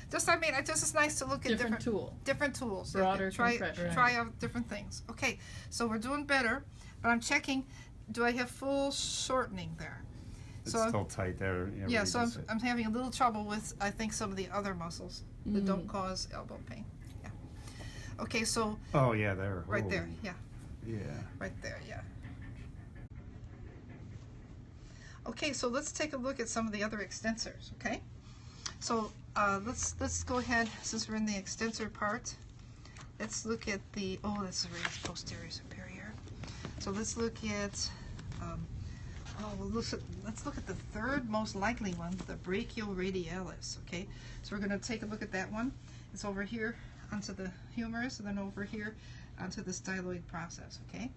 Just it's nice to look at Different tool. different tools. Broader try compression. try out different things. Okay, so we're doing better, but I'm checking. Do I have full shortening there? It's So still tight there. yeah, so I'm having a little trouble with I think some of the other muscles that don't cause elbow pain. Yeah. Okay, so Oh yeah, there. right there. Holy- Yeah. Yeah. Right there, yeah. Okay, so let's take a look at some of the other extensors, okay? So let's go ahead, since we're in the extensor part, let's look at the, this is raised posterior superior. So let's look at, let's look at the third most likely one, the brachioradialis, okay? So we're going to take a look at that one. It's over here onto the humerus, and then over here onto the styloid process, okay?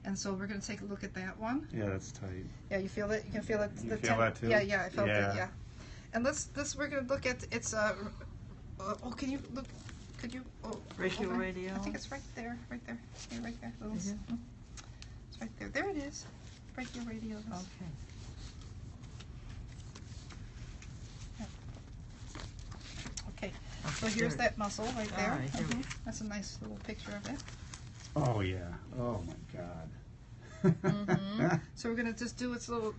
And so we're going to take a look at that one. Yeah, that's tight. Yeah, you feel it? You can feel it? You feel that too? Yeah, I felt Yeah. it, yeah. And we're going to look at, it's, can you look, could you, Ratio over? radio. I think it's right there. Yeah, right there. Little, It's right there. There it is. Brachioradialis. Okay. Okay, so here's that muscle right there. All right, here we go. That's a nice little picture of it. Oh yeah. Oh my God. So we're going to just do its little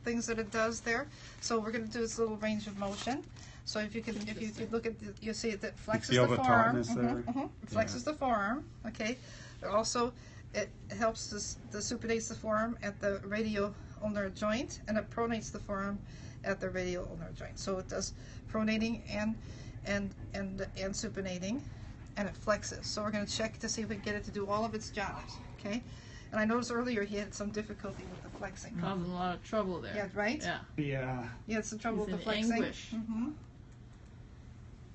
things that it does there. So we're going to do its little range of motion. So if you look at, you see that flexes feel the the forearm. tautness there? It flexes the forearm. Okay. Also, it helps the supinates the forearm at the radial-ulnar joint, and it pronates the forearm at the radial-ulnar joint. So it does pronating and supinating, and it flexes. So we're going to check to see if we can get it to do all of its jobs. Okay. And I noticed earlier he had some difficulty with the flexing. Causing a lot of trouble there. Yeah, right? Yeah. Yeah. You had some trouble He's with the in flexing. anguish. Mm-hmm.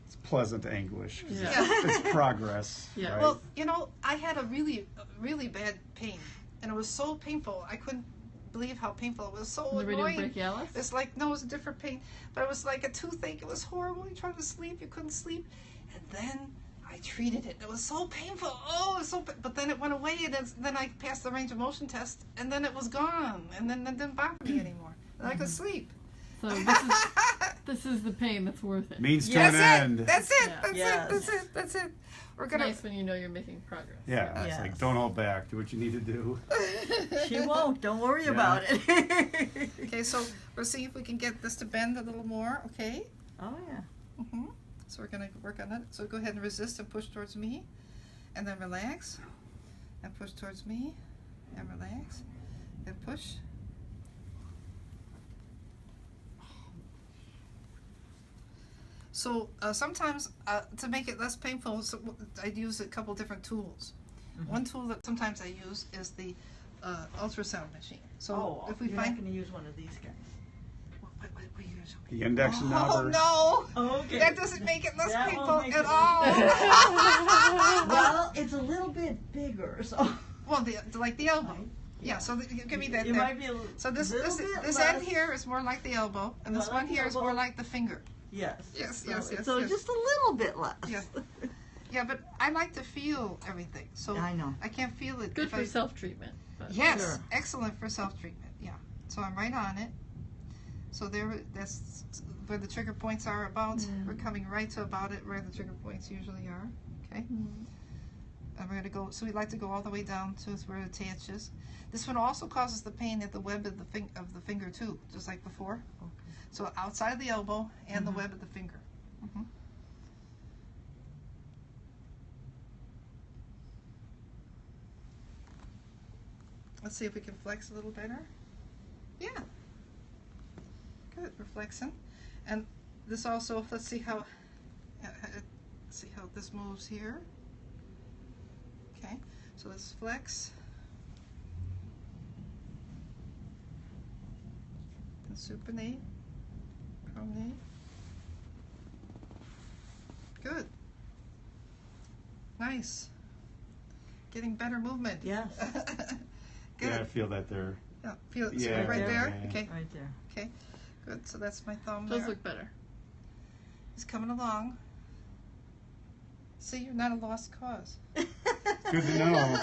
It's pleasant anguish. 'Cause Yeah. It's progress. Yeah. Right? Well, I had a really bad pain, and it was so painful. I couldn't believe how painful it was. So The annoying. radiobrachialis? It's like, no, it was a different pain, but it was like a toothache. It was horrible. You tried to sleep, you couldn't sleep, and then I treated it. It was so painful. Oh, it was so. But then it went away, and then I passed the range of motion test, and then it was gone, and then it didn't bother me anymore. And I could sleep. So this is the pain that's worth it. Means to That's an it. end. That's it. Yeah. That's Yes. it. That's it. That's it. We're It's gonna. nice when you know you're making progress. Yeah. It's Yes. like don't hold back. Do what you need to do. She won't. Don't worry Yeah. about it. Okay, so we'll see if we can get this to bend a little more. Okay. Oh yeah. So we're gonna work on it. So go ahead and resist and push towards me, and then relax, and push towards me, and relax, and push. So sometimes to make it less painful, so I use a couple different tools. One tool that sometimes I use is the ultrasound machine. So Oh, if we you're find not going to use one of these guys. what you use? The index Oh knob. no! Okay. That doesn't make it less That painful won't make at it all. Well, it's a little bit bigger, so. Well, like the elbow. Yeah. So give me that. It there. might be a So this little bit this less. end here is more like the elbow, and this More one like the here is more elbow. like the finger. Yes. Yes, So- yes, yes, So yes. just a little bit less. Yes. Yeah, but I like to feel everything, so I know. I can't feel it. Good if for I, self-treatment. but- Yes, Sure. excellent for self-treatment. Yeah. So I'm right on it. So that's where the trigger points are about. We're coming right to about it where the trigger points usually are. Okay. And we're gonna go. So we like to go all the way down to where it attaches. This one also causes the pain at the web of the finger too, just like before. Okay. So outside of the elbow and the web of the finger. Mhm. Let's see if we can flex a little better. Yeah. Good, we're flexing. And this also, let's see how this moves here. Okay, so let's flex. And supinate, pronate. Good. Nice. Getting better movement. Yes. Good. Yeah, I feel that there. Yeah, feel it. So Yeah, right yeah, there. yeah. Okay. Right there. Okay. Good. So that's my thumb Does there. look better. He's coming along. See, you're not a lost cause. Good to know.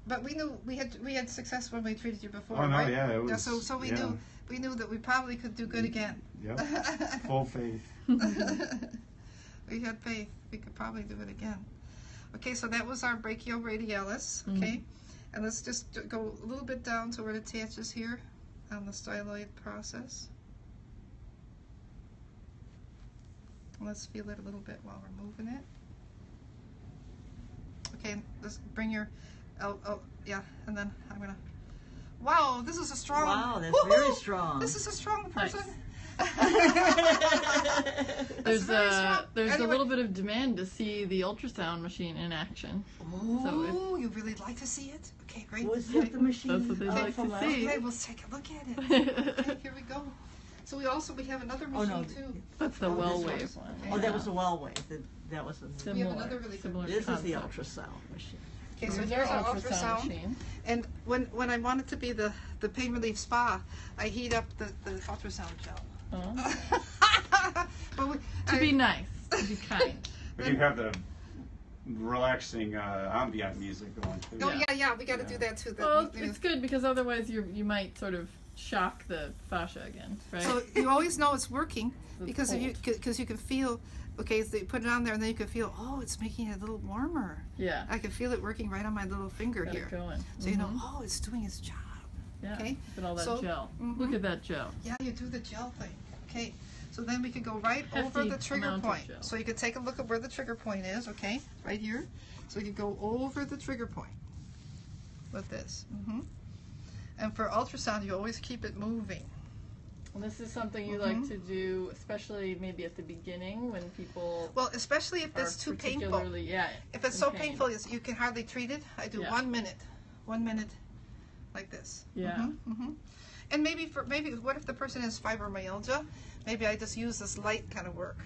But we knew we had success when we treated you before, Oh, no, right? yeah, it was- So we yeah. knew that we probably could do good again. Yep. Full faith. We had faith. We could probably do it again. Okay, so that was our brachioradialis. Okay, and let's just go a little bit down to where it attaches here on the styloid process. Let's feel it a little bit while we're moving it. Okay, let's bring your, yeah, and then I'm gonna. Wow, this is a strong. Wow, that's Woohoo! very strong. This is a strong person. There's very strong. there's Anyway. a little bit of demand to see the ultrasound machine in action. So if- Oh, you really like to see it? Okay, great. Was it the machine? That's what they like from to last see. night? Okay, let's take a look at it. Okay, here we go. So we have another Oh, machine no. too. That's the Oh, well this wave one. one. Oh, that yeah. was the well wave. That was the. We have Similar, another really good similar one. This is the concept. ultrasound machine. Okay, so Here's here's our our ultrasound ultrasound. machine. And when I want it to be the pain relief spa, I heat up the ultrasound gel. Oh. But To be nice, to be kind. But you have the relaxing ambient music going too. Oh yeah, we got to do that too. Well, it's good because otherwise you might sort of shock the fascia again, right? So you always know it's working The because if cold. you can feel. Okay, so you put it on there and then you can feel. Oh, it's making it a little warmer. yeah, I can feel it working right on my little finger got here. it going. So you know, Mhm. oh, it's doing its job. Yeah, okay. look at all that So- gel. Mhm. Look at that gel. Yeah, you do the gel thing. Okay, so then we could go right over Hefty the trigger amount of point. gel. So you could take a look at where the trigger point is. Okay, right here. So you could go over the trigger point with this. And for ultrasound, you always keep it moving. And this is something you like to do, especially maybe at the beginning when people Well, especially if are it's too painful. particularly, yeah. If it's in so pain. painful, you can hardly treat it. I do Yeah. 1 minute, 1 minute, like this. Yeah. And maybe what if the person has fibromyalgia? Maybe I just use this light kind of work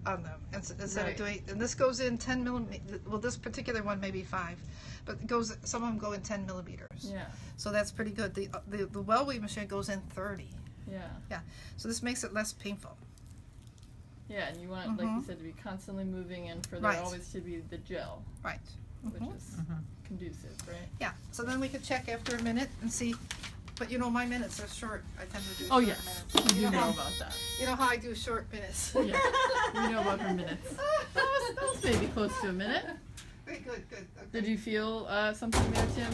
on them instead Right. of doing. And this goes in 10 millimeters. Well, this particular one maybe 5, but it goes. Some of them go in 10 millimeters. Yeah, So that's pretty good. The well weave machine goes in 30. yeah. So this makes it less painful. Yeah, and you want, like you said, to be constantly moving and for there Right. always to be the gel, Right. which is conducive, right? Yeah. So then we could check after a minute and see. But you know, my minutes are short. I tend to do Oh short yes, minutes. you know know how, about that. you know how I do short minutes. Yeah, we know about her minutes. That was maybe close to a minute. Very good. Okay. Did you feel something there, Tim?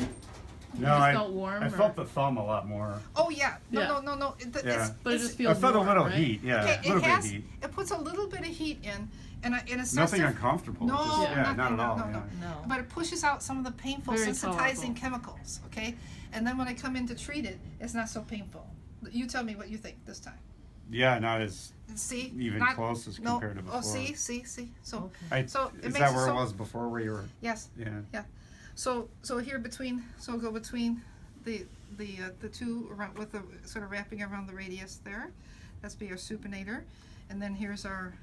No, just I felt warm, I or- felt the thumb a lot more. Oh yeah. No. Yeah. No. Yeah. But it just feels I felt warm, a little right? heat. Yeah, Okay, a little bit of has. heat. It puts a little bit of heat in, and it's Nothing uncomfortable. No, just, yeah, nothing, not at all. no. yeah. No. But it pushes out some of the painful Very sensitizing tolerable. chemicals. Okay, and then when I come in to treat it, it's not so painful. You tell me what you think this time. Yeah, not as See? even Not- close as no. compared to before. Oh, see. So, I, So it is makes that it where so- it was before where you were? yes. Yeah. So here between, so go between the two around with the sort of wrapping around the radius there. That's be our supinator, and then here's our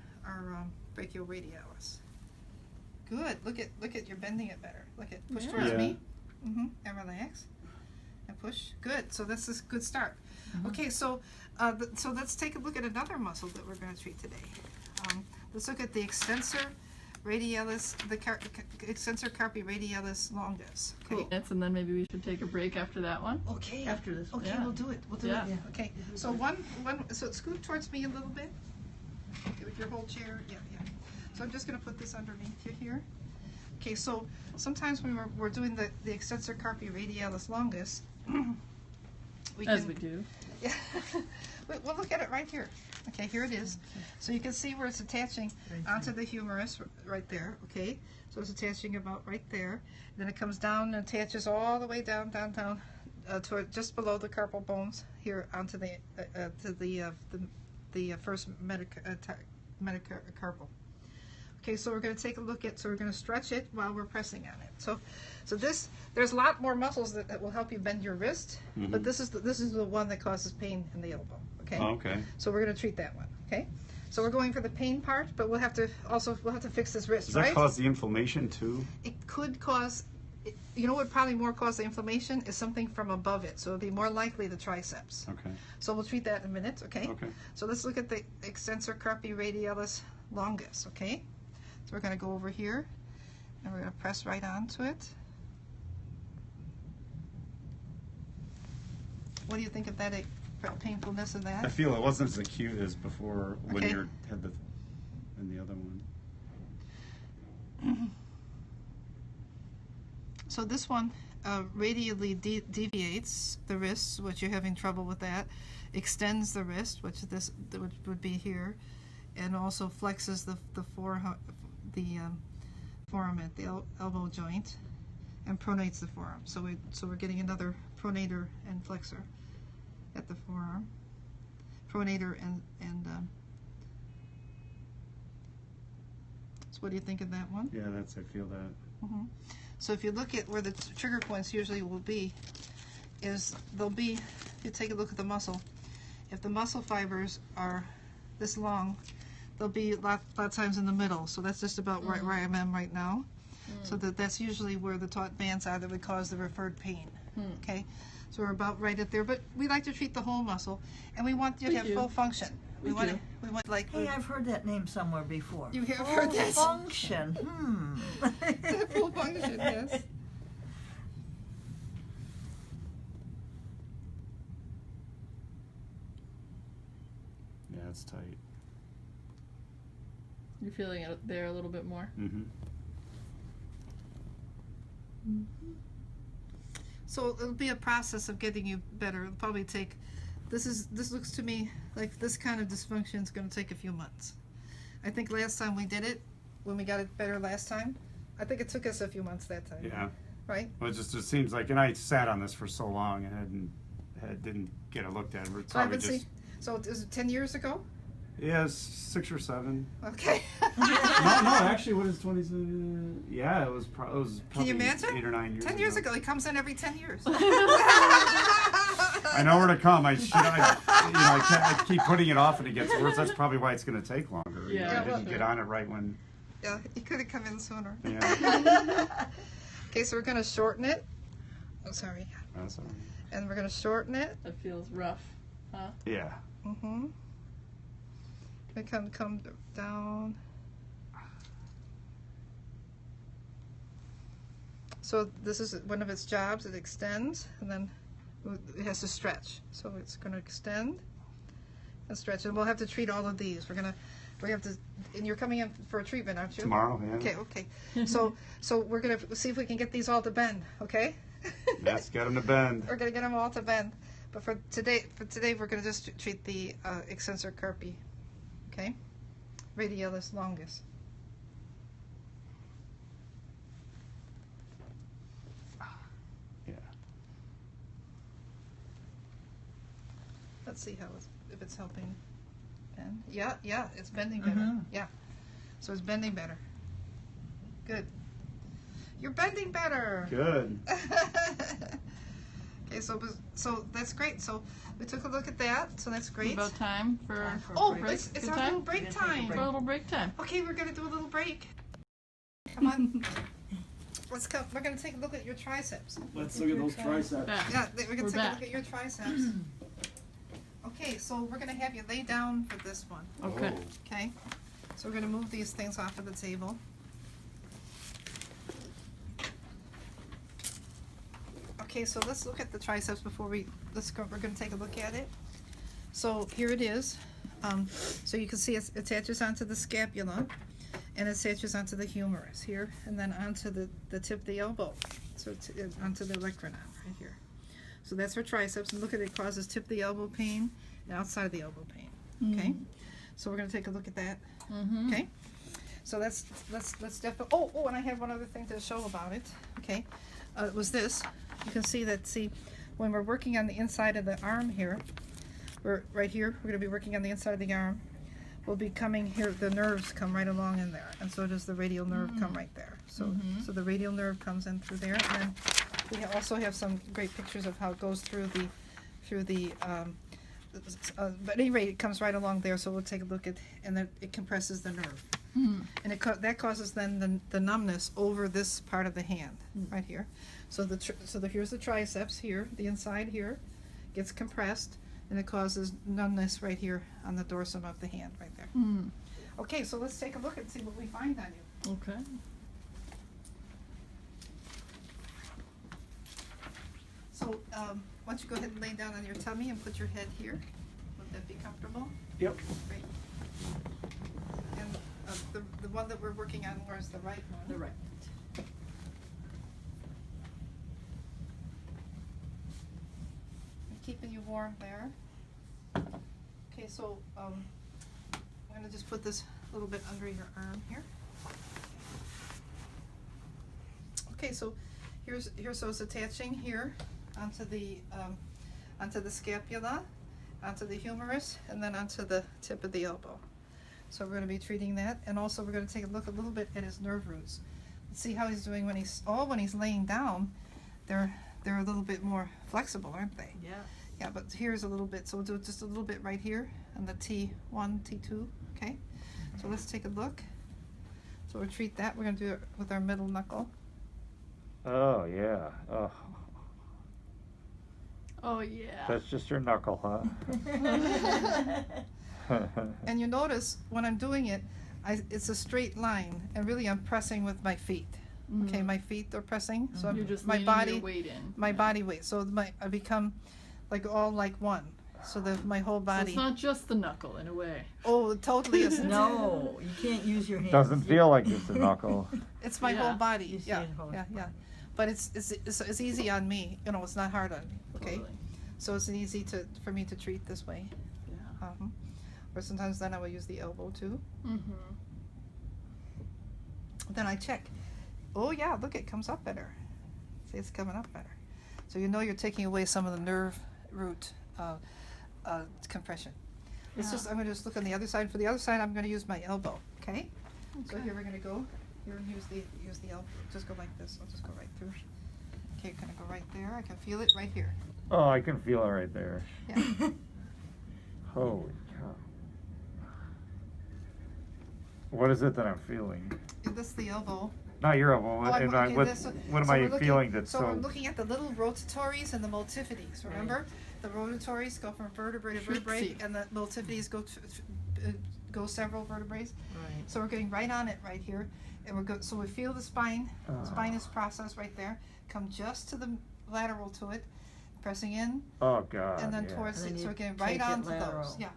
brachioradialis. Good. Look at you're bending it better. Look at push towards Yeah. me. And relax. And push. Good. So this is a good start. Okay. So so let's take a look at another muscle that we're going to treat today. Let's look at the extensor radialis, extensor carpi radialis longus. Okay. Minutes, and then maybe we should take a break after that one. Okay. After this. Okay, Yeah. we'll do it. We'll do Yeah. it. Okay. So so scoot towards me a little bit. Okay, with your whole chair. Yeah. So I'm just going to put this underneath you here. Okay. So sometimes when we're doing the extensor carpi radialis longus, As we do. Yeah. We'll look at it right here. Okay, here it is. So you can see where it's attaching onto the humerus right there. Okay, so it's attaching about right there. Then it comes down and attaches all the way down toward just below the carpal bones here onto the first metacarpal. Okay, so we're going to take a look at. So we're going to stretch it while we're pressing on it. So this there's a lot more muscles that will help you bend your wrist, but this is the one that causes pain in the elbow. Okay. Oh, okay. So we're going to treat that one. Okay. So we're going for the pain part, but we'll have to fix this wrist, Does right? that cause the inflammation too? It could cause. You know what would probably more cause the inflammation is something from above it. So it'll be more likely the triceps. Okay. So we'll treat that in a minute. Okay. Okay. So let's look at the extensor carpi radialis longus. Okay. So we're going to go over here, and we're going to press right onto it. What do you think of that painfulness of I that? feel it wasn't as acute as before when Okay. you had in the other one. So this one radially deviates the wrist, which you're having trouble with that, extends the wrist, which would be here, and also flexes the forearm at the elbow joint, and pronates the forearm. So we're getting another pronator and flexor at the forearm. Pronator and so what do you think of that one? Yeah, I feel that. So if you look at where the trigger points usually will be, they'll be, if you take a look at the muscle, if the muscle fibers are this long, they'll be a lot of times in the middle. So that's just about right where I am right now. So that's usually where the taut bands are that would cause the referred pain. Okay, so we're about right at there. But we like to treat the whole muscle, and we want you to We have do. full function. We want do. like Hey, I've heard that name somewhere before. You have Full heard that. function. full function. Yes. Yeah, it's tight. You're feeling it there a little bit more. Mm-hmm. So it'll be a process of getting you better. It'll probably take. This looks to me like this kind of dysfunction is going to take a few months. I think last time we did it, when we got it better last time, I think it took us a few months that time. Yeah. Right. Well, it just seems like, and I sat on this for so long and didn't get it looked at. It's So I probably haven't just seen. So is it 10 years ago? yeah, it's 6 or 7. Okay. No, actually, what is 27? Yeah, it was probably Can you imagine? 8 or 9 years. 10 years ago, he comes in every 10 years. I know where to come. I keep putting it off and it gets worse. That's probably why it's going to take longer. Yeah, I didn't sure. get on it right when. Yeah, he could have come in sooner. Yeah, Okay, so we're going to shorten it. Oh, sorry. that's all right. And we're going to shorten it. That feels rough, huh? Yeah. Mm-hmm. It can come down. So this is one of its jobs. It extends, and then it has to stretch. So it's going to extend and stretch, and we'll have to treat all of these. We have to. And you're coming in for a treatment, aren't you? Tomorrow, yeah. Okay. So we're going to see if we can get these all to bend. Okay. Let's get them to bend. We're going to get them all to bend. But for today, we're going to just treat the extensor carpi. Okay. Radialis longus. Yeah. Let's see if it's helping. 10. Yeah, yeah, it's bending better. Mhm. Yeah. So it's bending better. Good. You're bending better. Good. Okay, so that's great. So we took a look at that. So that's great. About time for Time for a Oh, break. it's Good our time? little break We're gonna take a time. for a little break time. Okay, we're gonna do a little break. Come on. Let's go. We're gonna take a look at your triceps. Let's look at those triceps. Back. Yeah, we're gonna We're take a back. look at your triceps. Okay, so we're gonna have you lay down for this one. Okay. Okay, so we're gonna move these things off of the table. Okay, so let's look at the triceps before we're gonna take a look at it. So here it is. So you can see it attaches onto the scapula, and it attaches onto the humerus here, and then onto the tip of the elbow. So onto the olecranon right here. So that's for triceps, and look at it, causes tip of the elbow pain and outside of the elbow pain. Okay, so we're gonna take a look at that. Mm-hmm. Okay, so let's definitely. Oh, and I have one other thing to show about it. Okay, it was this. You can see that. See, when we're working on the inside of the arm here, we're right here. We're gonna be working on the inside of the arm. We'll be coming here. The nerves come right along in there, and so does the radial nerve come right there. So, so the radial nerve comes in through there, and then we also have some great pictures of how it goes through the. But at any rate, it comes right along there. So we'll take a look at, and then it compresses the nerve, and that causes then the numbness over this part of the hand right here. So here's the triceps here, the inside here, gets compressed, and it causes numbness right here on the dorsum of the hand right there. Mm. Okay, so let's take a look and see what we find on you. Okay. So why don't you go ahead and lay down on your tummy and put your head here? Would that be comfortable? Yep. Great. And the one that we're working on was the right one. The right. Keeping you warm there. Okay, so I'm gonna just put this a little bit under your arm here. Okay, so so it's attaching here onto the scapula, onto the humerus, and then onto the tip of the elbow. So we're gonna be treating that, and also we're gonna take a look a little bit at his nerve roots. Let's see how he's doing when he's laying down. They're a little bit more flexible, aren't they? Yeah. Yeah, but here's a little bit, so we'll do just a little bit right here on the T1, T2, okay? So let's take a look. So we'll treat that. We're gonna do it with our middle knuckle. Oh, yeah. Oh, Oh yeah. that's just your knuckle, huh? And you notice when I'm doing it, it's a straight line, and really I'm pressing with my feet. Okay, my feet are pressing, so You're just my leaning body, your weight in. my body weight. So I become like all like one. So that my whole So body. it's not just the knuckle in a way. Oh, it totally isn't. No, you can't use your hands. Doesn't feel like it's a knuckle. It's my Yeah. whole body. You see Yeah, it whole- yeah, yeah. But it's easy on me. You know, it's not hard on me. Okay, Totally. so it's easy for me to treat this way. Yeah. Or sometimes then I will use the elbow too. Mm-hmm. Then I check. Oh yeah, look, it comes up better. See, it's coming up better. So you know you're taking away some of the nerve root compression. It's Yeah. just I'm gonna just look on the other side. For the other side, I'm gonna use my elbow. Okay. So here we're gonna go. Here and use the elbow. Just go like this. I'll just go right through. Okay, gonna go right there. I can feel it right here. Oh, I can feel it right there. Yeah. Holy cow. What is it that I'm feeling? This is the elbow. Not your elbow. Oh, I'm- and I- okay, what this- what am so I we're looking- feeling that's so so... we're looking at the little rotatories and the multifidus. Remember, the rotatories go from vertebrae to vertebrae, Fritzy. and the multifidus go several vertebrae. Right. So we're getting right on it right here, and we're good. So we feel the spine. Spine is processed right there. Come just to the lateral to it, pressing in, Oh, God, and then yeah. towards And then it. So you we're getting take right it onto lateral. those. Yeah.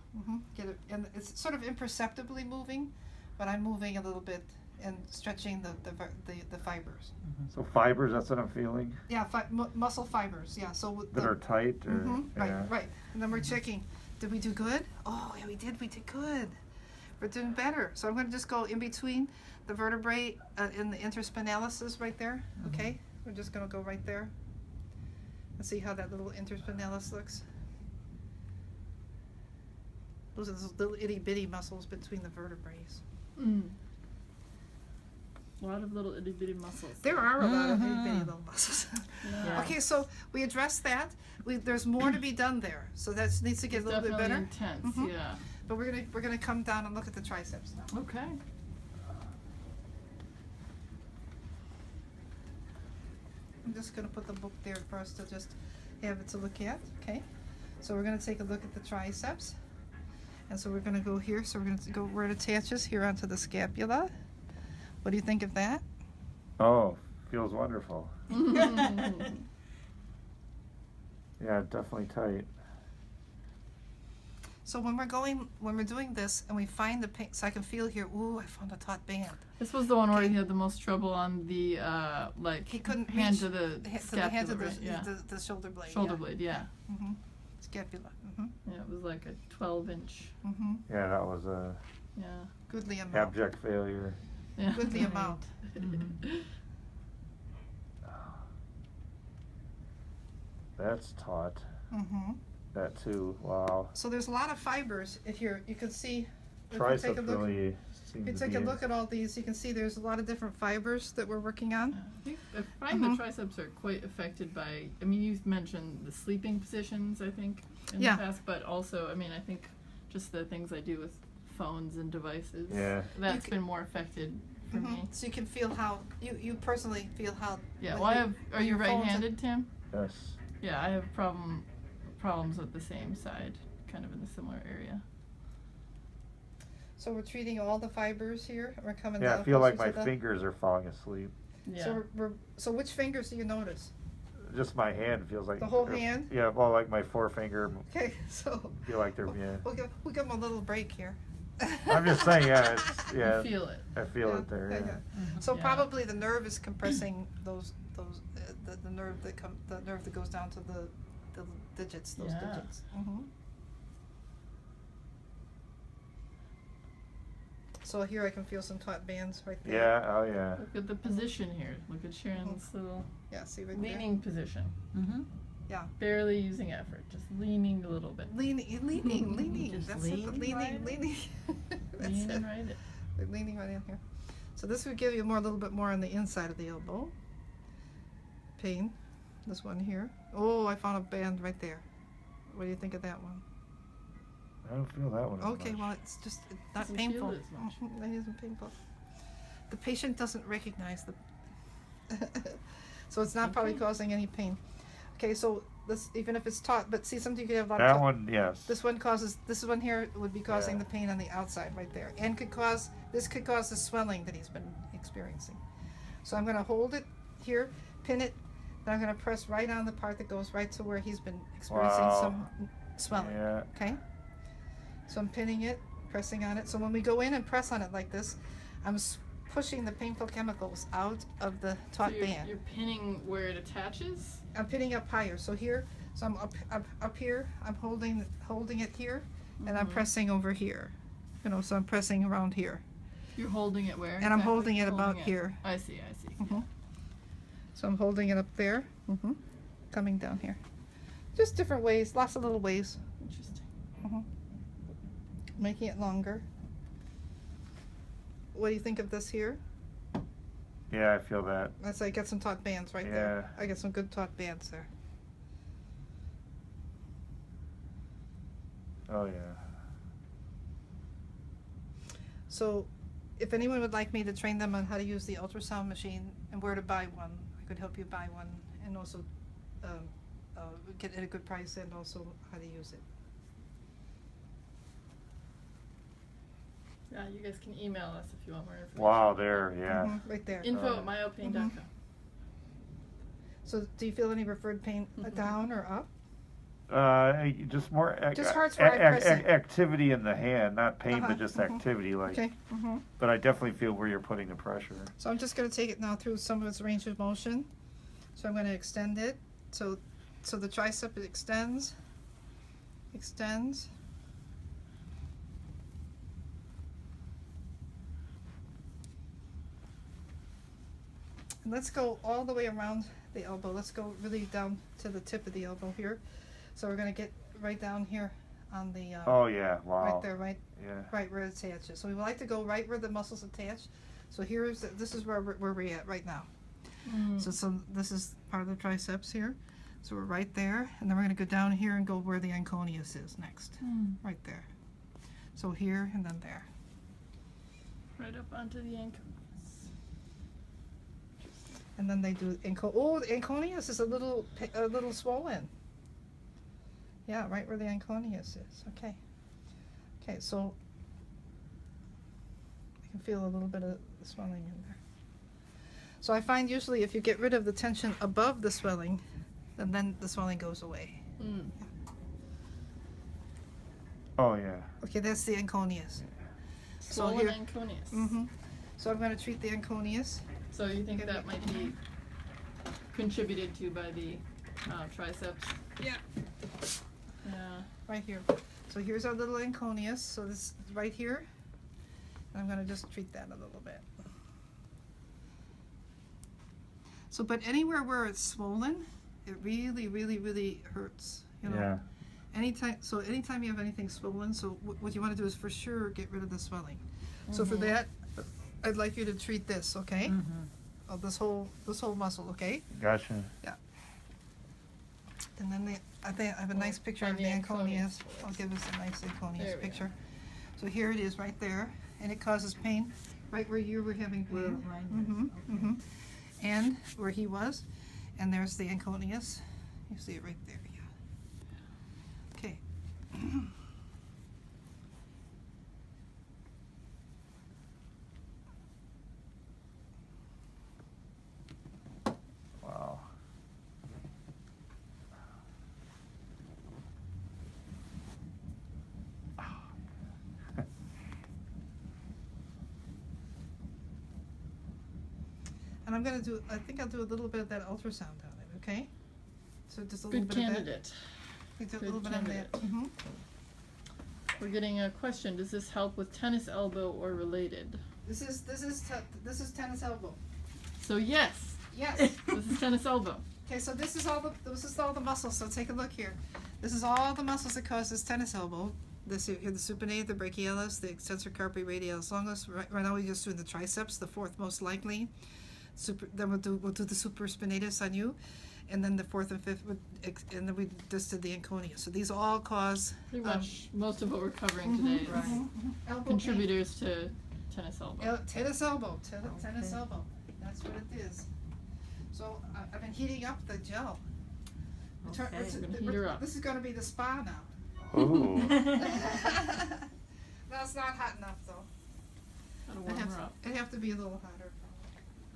Get it, and it's sort of imperceptibly moving, but I'm moving a little bit and stretching the fibers. So fibers, that's what I'm feeling? Yeah, muscle fibers. Yeah, so with That are tight? Or, right, yeah. right. And then we're checking. Did we do good? Oh, yeah, we did. We did good. We're doing better. So I'm going to just go in between the vertebrae and the interspinalis right there. Okay, we're just going to go right there and see how that little interspinalis looks. Those are those little itty bitty muscles between the vertebrae. Mm. A lot of little itty bitty muscles. There are a lot of itty bitty little muscles. Yeah. Okay, so we addressed that. There's more to be done there, so that needs to get It's a little bit definitely better. intense. Mhm. Yeah. But we're gonna come down and look at the triceps now. Okay. I'm just gonna put the book there for us to just have it to look at. Okay, so we're gonna take a look at the triceps, and so we're gonna go here. So we're gonna go where it attaches here onto the scapula. What do you think of that? Oh, feels wonderful. Yeah, definitely tight. So when we're doing this, and we find the pain, so I can feel here. Ooh, I found a taut band. This was the one where Okay. he had the most trouble on the like He couldn't hand reach to the To the hand scapula, of the, right? Yeah. the shoulder blade. Shoulder blade, yeah. Mm-hmm. Scapula. Mm-hmm. Yeah, it was like a 12-inch. Mm-hmm. Yeah, that was a Yeah. Goodly amount. abject failure. Yeah. Goodly amount. That's taut. Mm-hmm. That too. Wow. So there's a lot of fibers. If you can see, if you Triceps take a look, really if seems you to take be a look at all these, you can see there's a lot of different fibers that we're working on. I find Mhm. the triceps are quite affected by, I mean, you've mentioned the sleeping positions, I think, in Yeah. the past, but also, I mean, I think just the things I do with phones and devices, Yeah. that's You been more affected for Mhm. me. So you can feel how you personally feel how. Yeah, when well, I you- have, are when you your phone's in- right-handed, Tim? Yes. Yeah, I have problems with the same side, kind of in a similar area. So we're treating all the fibers here. We're coming Yeah, down. I feel like closer my to the- fingers are falling asleep. Yeah. So which fingers do you notice? Just my hand feels like The whole hand? Yeah, well, like my forefinger. Okay, so Feel like they're yeah. we'll give them a little break here. I'm just saying, yeah, it's yeah. You feel it. I feel it there. Yeah. So Yeah. probably the nerve is compressing those the nerve the nerve that goes down to the digits, those Yeah. digits. Mm-hmm. So here I can feel some taut bands right there. Yeah. Oh yeah. Look at the position here. Look at Sharon's little Yeah, see right there. leaning position. Mm-hmm. Yeah. Barely using effort, just leaning a little bit. Leaning. Just That's it. lean Leaning. right That's Leaning it. right in. They're leaning right in here. So this would give you a little bit more on the inside of the elbow. Pain. This one here. Oh, I found a band right there. What do you think of that one? I don't feel that one. As Okay, much. well, it's just not Doesn't feel painful. as much. It isn't painful. The patient doesn't recognize the. So it's not probably Okay. causing any pain. Okay, so this, even if it's taut, but see, sometimes you could have a lot of That taut- one, yes. This one here would be causing Yeah. the pain on the outside right there, and could cause the swelling that he's been experiencing. So I'm going to hold it here, pin it, then I'm going to press right on the part that goes right to where he's been experiencing Wow. some swelling. Yeah. Okay. So I'm pinning it, pressing on it. So when we go in and press on it like this, I'm pushing the painful chemicals out of the taut So you're, band. you're pinning where it attaches. I'm pinning up higher. So here, so I'm up here. I'm holding it here, and I'm Mhm. pressing over here. You know, so I'm pressing around here, You're holding it where? and I'm exactly? holding it about Holding it. here. I see. I see. Mhm. So I'm holding it up there, coming down here. Just different ways, lots of little ways, Interesting. making it longer. What do you think of this here? Yeah, I feel that. That's I get some taut bands right there. Yeah. I get some good taut bands there. Oh yeah. So, if anyone would like me to train them on how to use the ultrasound machine and where to buy one, I could help you buy one, and also get it at a good price, and also how to use it. Yeah, you guys can email us if you want more information. Wow, there, yeah. Right there. Info@myopain.com. So, do you feel any referred pain down or up? Just more Just hurts where I press it. activity in the hand, not pain, Uh-huh, but just activity. Like, Okay. but I definitely feel where you're putting the pressure. So I'm just going to take it now through some of its range of motion. So I'm going to extend it. So the tricep extends. And let's go all the way around the elbow. Let's go really down to the tip of the elbow here. So we're going to get right down here on the, Oh, yeah, wow. right there, right Yeah. right where it attaches. So we would like to go right where the muscles attach. So this is where we're at right now. Mm. So this is part of the triceps here. So we're right there, and then we're going to go down here and go where the anconeus is next, Mm. right there. So here and then there. Right up onto the ankle. And then they do the anconeus is a little swollen. Yeah, right where the anconeus is. Okay. Okay, so I can feel a little bit of the swelling in there. So I find usually if you get rid of the tension above the swelling, then the swelling goes away. Mm. Oh, yeah. Okay, that's the anconeus. So Swollen here- anconeus. Mm-hmm. So I'm going to treat the anconeus. So you think Okay. that might be contributed to by the triceps? Yeah. Yeah. Right here. So here's our little anconeus. So this is right here. And I'm going to just treat that a little bit. So, but anywhere where it's swollen, it really, really, really hurts. You know. Yeah. Anytime you have anything swollen, so what you want to do is for sure get rid of the swelling. So for Mhm. that, I'd like you to treat this, okay? Oh, this whole muscle, okay? Gotcha. And then I have a nice picture find of the the anconeus. anconeus I'll give us a nice There anconeus we picture. So here it is right there, and it causes pain right where you were having Where pain. mine is, okay. And where he was, and there's the anconeus. You see it right there, yeah. Okay. Wow. And I'm gonna I think I'll do a little bit of that ultrasound on it, okay? So just a little Good bit of that. candidate. We do a Good little bit on that. candidate. We're getting a question. Does this help with tennis elbow or related? This is tennis elbow. So yes. Yes. This is tennis elbow. Okay, so this is all the muscles. So take a look here. This is all the muscles that causes tennis elbow. This here, the supinated, the brachialis, the extensor carpi radialis longus. Right now we're just doing the triceps, the fourth most likely. Then we'll do the supraspinatus on you, and then the fourth and fifth, and then we just did the anconeus. So these all cause Pretty much most of what we're covering today is elbow pain. contributors to tennis elbow. Tennis elbow, tennis Okay. elbow. That's what it is. So I've been heating up the gel. Okay. We're gonna heat her up. This is going to be the spa now. Ooh. No, it's not hot enough though. Gotta warm her up It'd have to be a little hotter.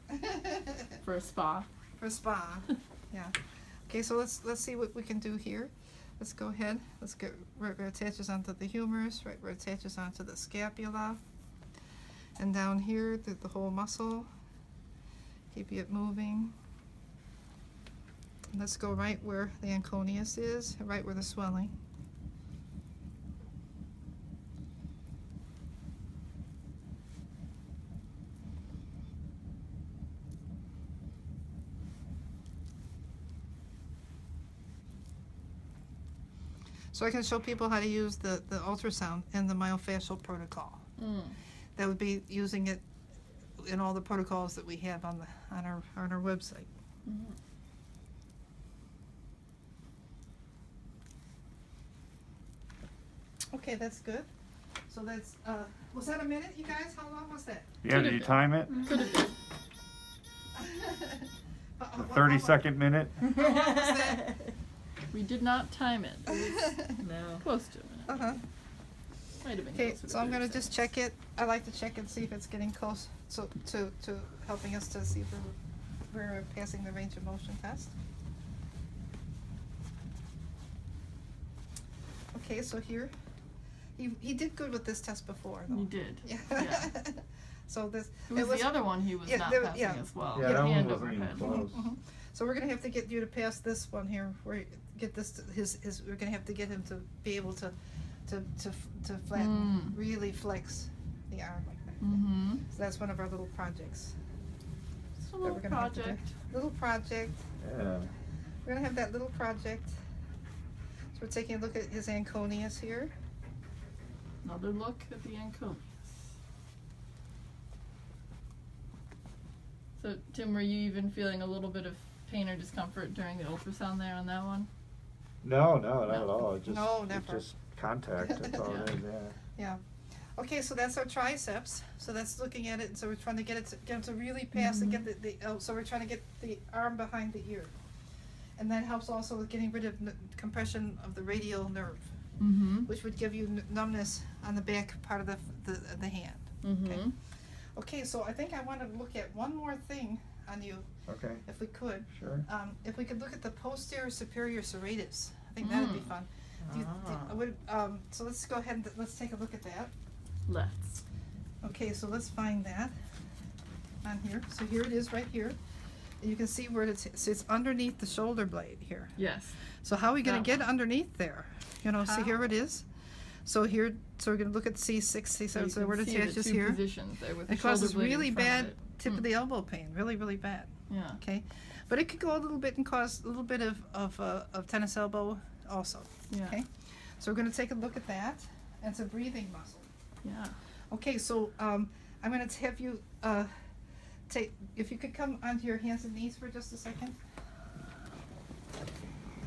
Probably. for a spa. For spa, yeah. Okay, so let's see what we can do here. Let's go ahead. Let's get right where it attaches onto the humerus, right where it attaches onto the scapula, and down here through the whole muscle. Keep it moving. Let's go right where the anconeus is, right where the swelling. So I can show people how to use the ultrasound and the myofascial protocol. Mm. That would be using it in all the protocols that we have on our website. Mhm. Okay, that's good. So that's was that a minute, you guys? How long was that? Yeah, did you time it? Could have been. The 30-second minute? How long was that? We did not time it. It was No. close to a minute. Uh-huh. Might have been Okay, closer to so I'm 30 gonna seconds. just check it. I like to check and see if it's getting close to helping us to see if we're passing the range of motion test. Okay, so here, he did good with this test before though. You did. Yeah. Yeah. So this, It was the other one he was yeah, not there- passing yeah. as well. Yeah, that one Hand wasn't even overhead. close. so we're gonna have to get you to pass this one here, where get this to his we're gonna have to get him to be able to flatten, really flex the arm like that. Mm-hmm. So that's one of our little projects. It's a that little we're gonna have to do. project. Little project. Yeah. We're gonna have that little project. So we're taking a look at his Anconius here. Another look at the Anconius. So, Tim, were you even feeling a little bit of pain or discomfort during the ultrasound there on that one? No, not at all. It just, No, it never. just contact. That's all it is. Yeah. Okay, so that's our triceps. So that's looking at it. So we're trying to get it to really pass and get so we're trying to get the arm behind the ear, and that helps also with getting rid of compression of the radial nerve, Mm-hmm. which would give you numbness on the back part of the hand. Mm-hmm. Okay, so I think I want to look at one more thing on you, Okay. if we could. Sure. If we could look at the posterior superior serratus, I think that'd be fun. So let's go ahead and let's take a look at that. Let's. Okay, so let's find that on here. So here it is right here. And you can see where so it's underneath the shoulder blade here. Yes. So how are we going That to get one. underneath there? You know, see here it is. So here, so we're going to look at C6, C7, you so can where it see attaches the two here. positions there with the It shoulder causes blade in really front of bad it. tip of the elbow pain, really, really bad. Yeah. Okay, but it could go a little bit and cause a little bit of tennis elbow also. Yeah. Okay, so we're going to take a look at that. And it's a breathing muscle. Yeah. Okay, so I'm going to have you take, if you could come onto your hands and knees for just a second.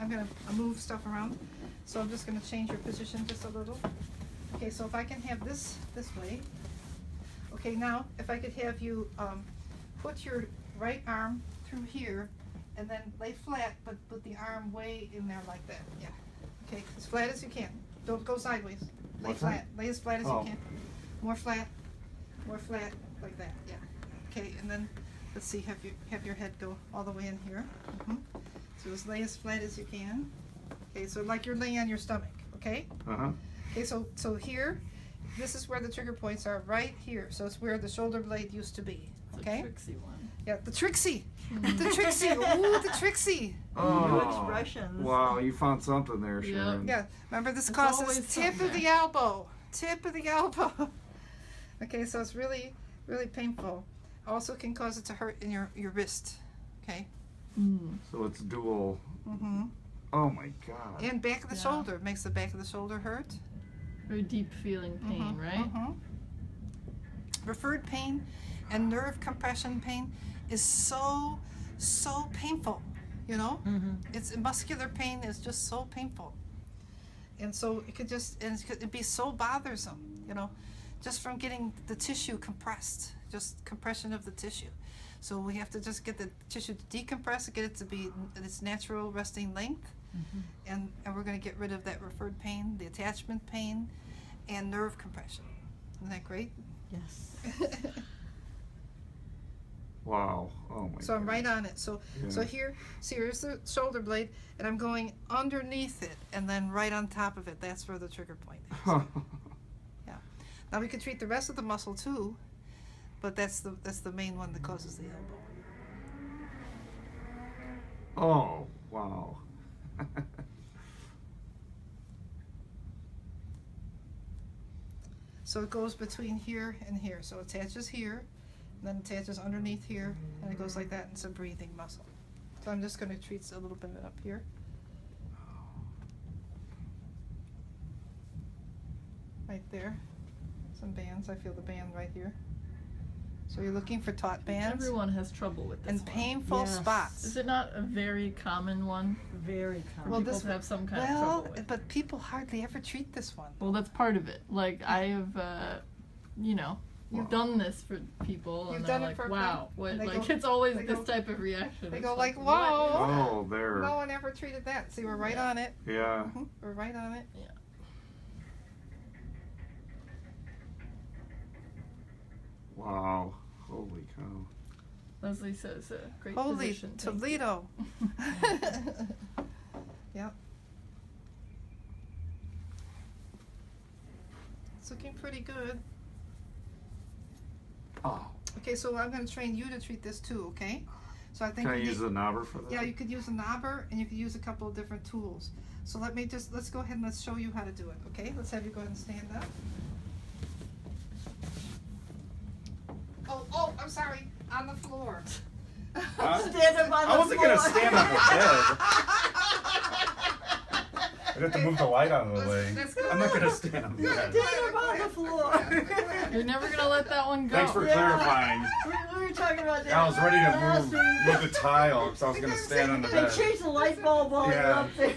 I'm going to move stuff around, so I'm just going to change your position just a little. Okay, so if I can have this way. Okay, now if I could have you put your right arm through here and then lay flat, but put the arm way in there like that. Yeah. Okay, as flat as you can. Don't go sideways. Lay What's flat. that? Lay as flat as Oh. you can. More flat, like that. Yeah. Okay, and then let's see. Have your head go all the way in here. So just lay as flat as you can. Okay, so like you're laying on your stomach. Okay. Uh-huh. Okay, so here, this is where the trigger points are, right here. So it's where the shoulder blade used to be. It's Okay. a tricksy one. Yeah, the Trixie. The Trixie. Ooh, the Trixie. New expressions. Wow, you found something there, Yeah. Sharon. Yeah, remember this It's causes always tip of something. the elbow. Tip of the elbow. Okay, so it's really, really painful. Also can cause it to hurt in your wrist. Okay. Mm. So it's dual. Mm-hmm. Oh my God. And back of the Yeah. shoulder. Makes the back of the shoulder hurt. Very deep feeling pain, right? Referred pain and nerve compression pain is so painful, you know? It's muscular pain is just so painful. And so it could be so bothersome, you know, just from getting the tissue compressed, just compression of the tissue. So we have to just get the tissue to decompress, get it to be its natural resting length. And we're going to get rid of that referred pain, the attachment pain, and nerve compression. Isn't that great? Yes. Wow. Oh my So I'm God. right on it. So Yeah. here, see, here's the shoulder blade, and I'm going underneath it, and then right on top of it. That's where the trigger point is. Now we could treat the rest of the muscle too, but that's the main one that causes the elbow. Oh, wow. So it goes between here and here. So it attaches here, and then attaches underneath here, and it goes like that. And it's a breathing muscle. So I'm just going to treat a little bit of it up here. Right there. Some bands. I feel the band right here. So you're looking for taut bands Everyone has trouble with this and one. painful Yes. spots. Is it not a very common one? Very common. Well, People this- have some kind of Well, trouble with. but people hardly ever treat this one. Well, that's part of it. Like I have, you've done this for people, You've and done they're it like, for "Wow!" people. What? They Like go- it's always they this go- type of reaction. they It's go like, "What?" "Whoa." Oh, there. No one ever treated that. See, we're right on it. Yeah. We're right on it. Yeah. Wow. Holy cow. Leslie says, "Great Holy position." thank you." Toledo. Yep. It's looking pretty good. Oh. Okay, so I'm going to train you to treat this too, okay? So I think Can I we use need- the knobber for that? Yeah, you could use a knobber and you could use a couple of different tools. So let's go ahead and let's show you how to do it, okay? Let's have you go ahead and stand up. Oh, I'm sorry, on the floor. Huh? Stand up on I the wasn't gonna floor. stand on the bed. I I'd have to move the light out of the way. Let's go. I'm not gonna stand on that. Take him on the floor. You're never gonna let that one go. Thanks for Yeah. clarifying. We were talking about that. I was ready to last move week. the tile because I was gonna stand on the I bed. changed the light bulb while we were Yeah. up there.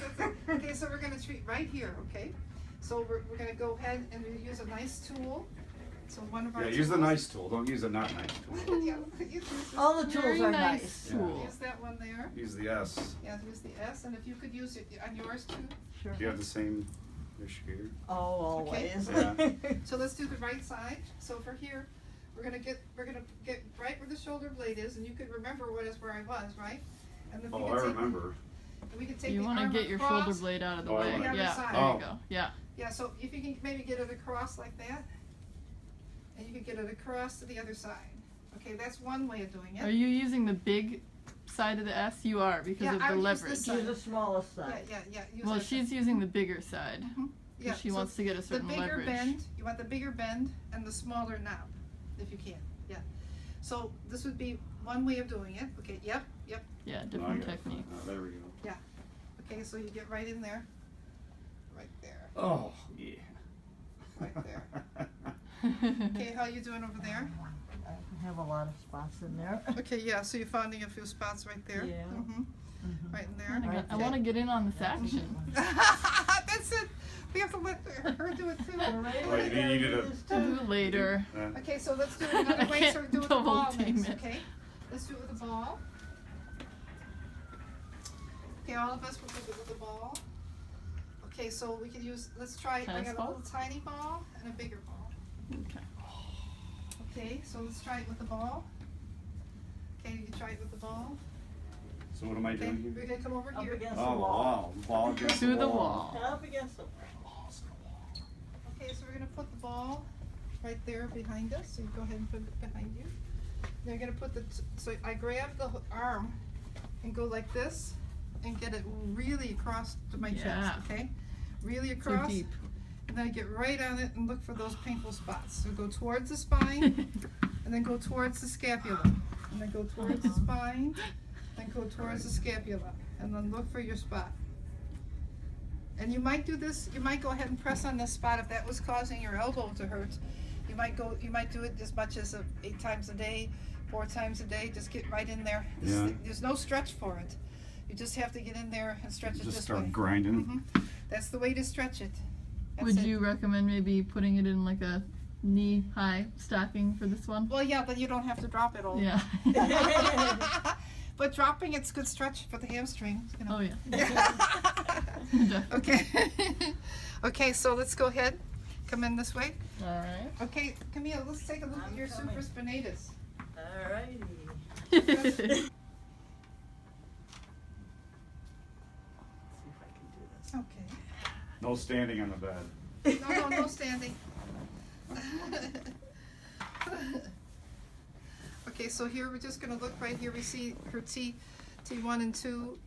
Okay, so we're gonna treat right here, okay? So we're gonna go ahead and we use a nice tool. So one of our Yeah, use the tools- nice tool. Don't use the not nice tool. Yeah, use this- All the tools Very are nice nice. tool. Use that one there. Use the S. Yeah, use the S, and if you could use it on yours too. Sure. Do you have the same issue here? Oh, always. Yeah. So let's do the right side. So for here, we're gonna get right where the shoulder blade is, and you can remember where I was, right? And then Oh, I remember. we can take You the want to arm get your across. shoulder blade out of the Oh, I way. wanna- The other Yeah, side. there Oh. you go. Yeah. Yeah, so if you can maybe get it across like that, and you can get it across to the other side. Okay, that's one way of doing Are it. you using the big side of the S? You are because Yeah, of I the would use leverage. this Use the smallest Yeah, side. yeah. Use Well, that she's using the bigger side. side. Yeah, She so wants to get a the certain bigger leverage. bend. You want the bigger bend and the smaller knob, if you can. Yeah. So this would be one way of doing it. Okay. Yep. Yeah, No, I different got it. technique. Oh, there we go. Okay. So you get right in there. Right there. Oh, yeah. Right there. Okay. How you doing over there? I have a lot of spots in there. Okay. Yeah. So you're finding a few spots right there. Yeah. Right in there. I want to get in on this action. That's it. We have to let her do it too. Oh, you needed a. Do it later. Yeah. Okay, so let's do it another way. So can't do it with the ball double team next, it. okay? Let's do it with the ball. Okay, all of us will do it with the ball. Okay, so we could use, let's try, I Tennis got a ball? little tiny ball and a bigger ball. Okay. Okay, so let's try it with the ball. Okay, you can try it with the ball. So what am I Okay, doing we're here? gonna come over Up here. against the Oh, wall. wow. Ball against To the wall. Up against the wall. Okay, so we're gonna put the ball right there behind us, so you go ahead and put it behind you. Then you're gonna put so I grab the arm and go like this and get it really across to my chest, Yeah. okay? Really So across. deep. And then I get right on it and look for those painful spots. So go towards the spine and then go towards the scapula. And then go towards the spine, then go towards the scapula. And then look for your spot. And you might do this, you might go ahead and press on this spot if that was causing your elbow to hurt. You might do it as much as 8 times a day, 4 times a day, just get right in there. Yeah. There's no stretch for it. You just have to get in there and stretch it Just this start way. grinding. That's the way to stretch it. That's Would it. you recommend maybe putting it in like a knee-high stocking for this one? Well, yeah, then you don't have to drop it all. Yeah. But dropping it's good stretch for the hamstrings. You know. Oh yeah. Okay. Okay, so let's go ahead. Come in this way. All right. Okay, Camille, let's take a look at I'm your coming. supraspinatus. Alrighty. Oh, See if I can do this. Okay. No standing on the bed. No standing. Okay, so here we're just gonna look right here. We see her T1 and 2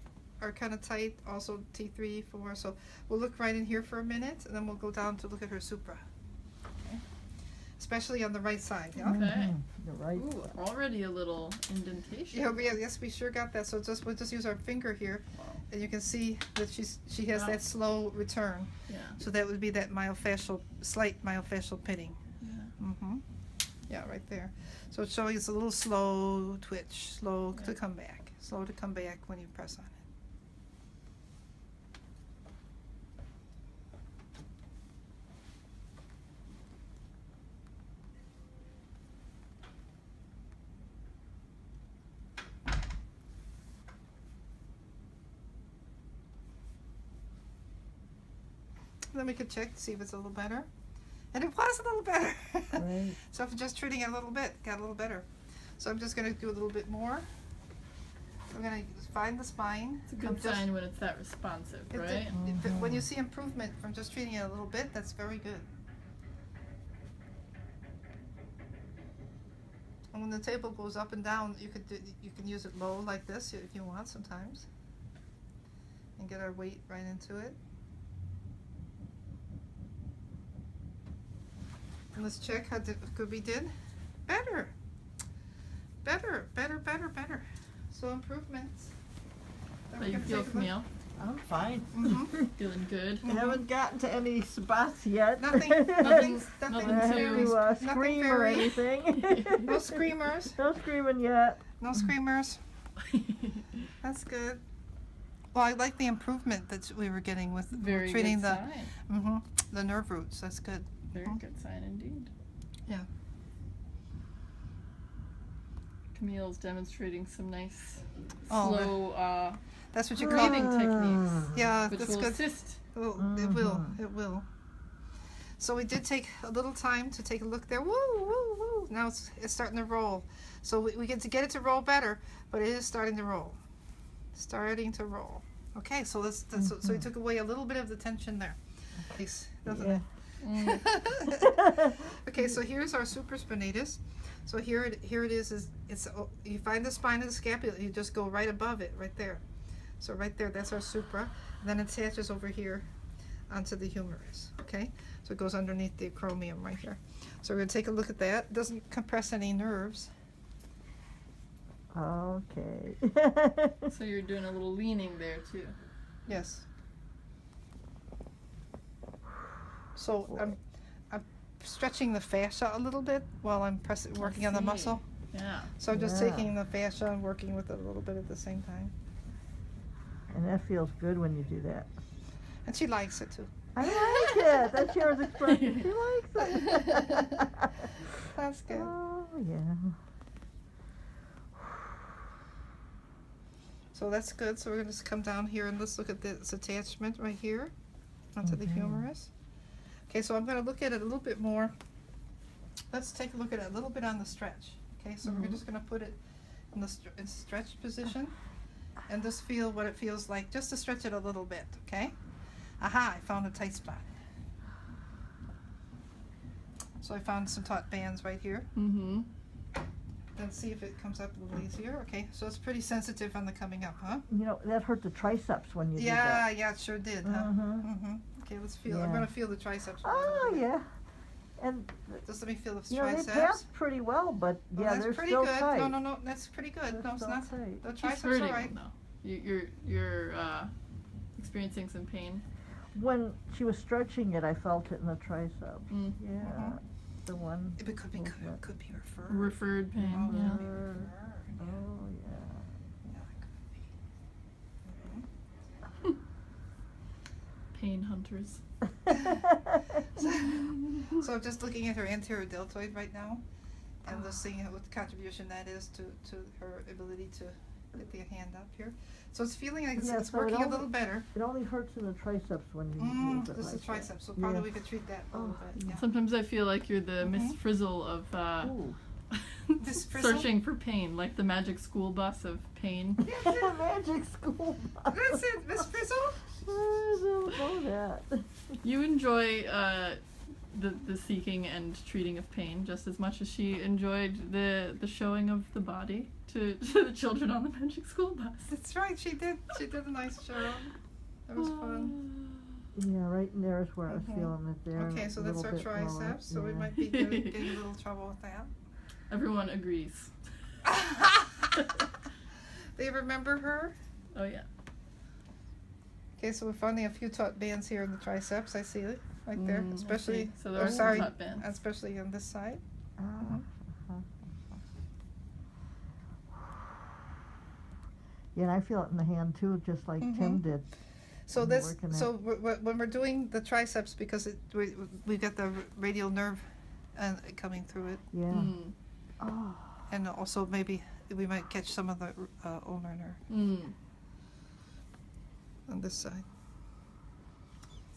are kind of tight. Also T3, 4. So we'll look right in here for a minute, and then we'll go down to look at her supra. Okay. Especially on the right side. Yeah. Okay. You're right. Ooh, already a little indentation. Yeah, yes, we sure got that. So we'll just use our finger here, and you can see that she has that slow return. Yeah. So that would be that slight myofascial pitting. Yeah. Mm-hmm. Yeah, right there. So it's showing it's a little slow twitch, slow to come back, slow to come back when you press on it. Then we could check to see if it's a little better. And it was a little better. Right. So if just treating it a little bit, got a little better. So I'm just going to do a little bit more. We're going to find the spine. It's a good sign when it's that responsive, right? When you see improvement from just treating it a little bit, that's very good. And when the table goes up and down, you can use it low like this if you want sometimes, and get our weight right into it. And let's check how good we did. Better. So improvements. Then But we're you gonna feel, take a look. Camille? I'm fine. Feeling good. I haven't gotten to any spots yet. Nothing, Nothing nothing, to- to nothing scream or very- anything. No screamers. No screaming yet. No screamers. That's good. Well, I like the improvement that we were getting with Very treating good the sign. the nerve roots. That's good. Very good sign indeed. Yeah. Camille's demonstrating some nice Oh, slow That's what you call breathing techniques, Yeah, which that's will good. assist. It will. It will. So we did take a little time to take a look there. Woo, woo, woo. Now it's starting to roll. So we get to get it to roll better, but it is starting to roll. Starting to roll. Okay, so so we took away a little bit of the tension there. Nice, doesn't it? Okay, so here's our supraspinatus. So here it is you find the spine of the scapula, you just go right above it, right there. So right there, that's our supra. And then it attaches over here onto the humerus. Okay, so it goes underneath the acromion right here. So we're gonna take a look at that. It doesn't compress any nerves. Okay. So you're doing a little leaning there too. Yes. So I'm stretching the fascia a little bit while I'm working on the see. muscle. Yeah. So I'm just Yeah. taking the fascia and working with it a little bit at the same time. And that feels good when you do that. And she likes it too. I like it. That's Shara's expression. She likes it. That's good. Oh, yeah. So that's good. So we're gonna just come down here and let's look at this attachment right here onto the humerus. Okay, so I'm gonna look at it a little bit more. Let's take a look at it a little bit on the stretch. Okay, so we're just gonna put it in the stretch position and just feel what it feels like, just to stretch it a little bit. Okay. Aha! I found a tight spot. So I found some taut bands right here. Mm-hmm. Then see if it comes up a little easier. Okay, so it's pretty sensitive on the coming up, huh? You know, that hurt the triceps when you did Yeah, that. yeah, it sure did, huh? Okay, let's feel. I'm Yeah. gonna feel the triceps. a Oh, little bit. yeah. And, Just let me feel the you know, they triceps. passed pretty well, but Oh, yeah, that's they're pretty still good. tight. No, that's pretty good. They're No, it's still not. tight. The She's triceps are hurting right. though. You're experiencing some pain. When she was stretching it, I felt it in the triceps. Mm. Yeah. The one. It could be movement. could be referred. Referred pain. Oh, Yeah. could be referred. Oh, yeah. Yeah, it Pain hunters. could be. So I'm just looking at her anterior deltoid right now, and just seeing what the contribution that is to her ability to get the hand up here. So it's feeling like Yeah, it's so it working a only- little better. It only hurts in the triceps when you move it This like is that. triceps, so probably Yeah. we could treat that a little Oh, bit. Yeah. Sometimes I feel like you're the Miss Frizzle of Ooh. Miss Frizzle? searching for pain, like the magic school bus of pain. Magic school. That's it, Miss Frizzle. I don't know that. You enjoy the seeking and treating of pain just as much as she enjoyed the showing of the body to the children on the magic school bus. That's right, she did. She did a nice job. That was fun. Yeah, right in there is where I was feeling it there. and Okay, a so that's little our bit lower. triceps, so we Yeah. might be getting a little trouble with that. Everyone agrees. They remember her? Oh yeah. Okay, so we're finding a few taut bands here in the triceps. I see it right there, I especially. see. So there oh, are some sorry, taut bands. especially on this side. Ah, uh-huh. Yeah, and I feel it in the hand too, just like Tim did. So Mhm. this, Working so when we're doing the triceps, because we got the radial nerve coming through it, Yeah. Mm. Oh, and also maybe we might catch some of the ulnar nerve Mm. on this side.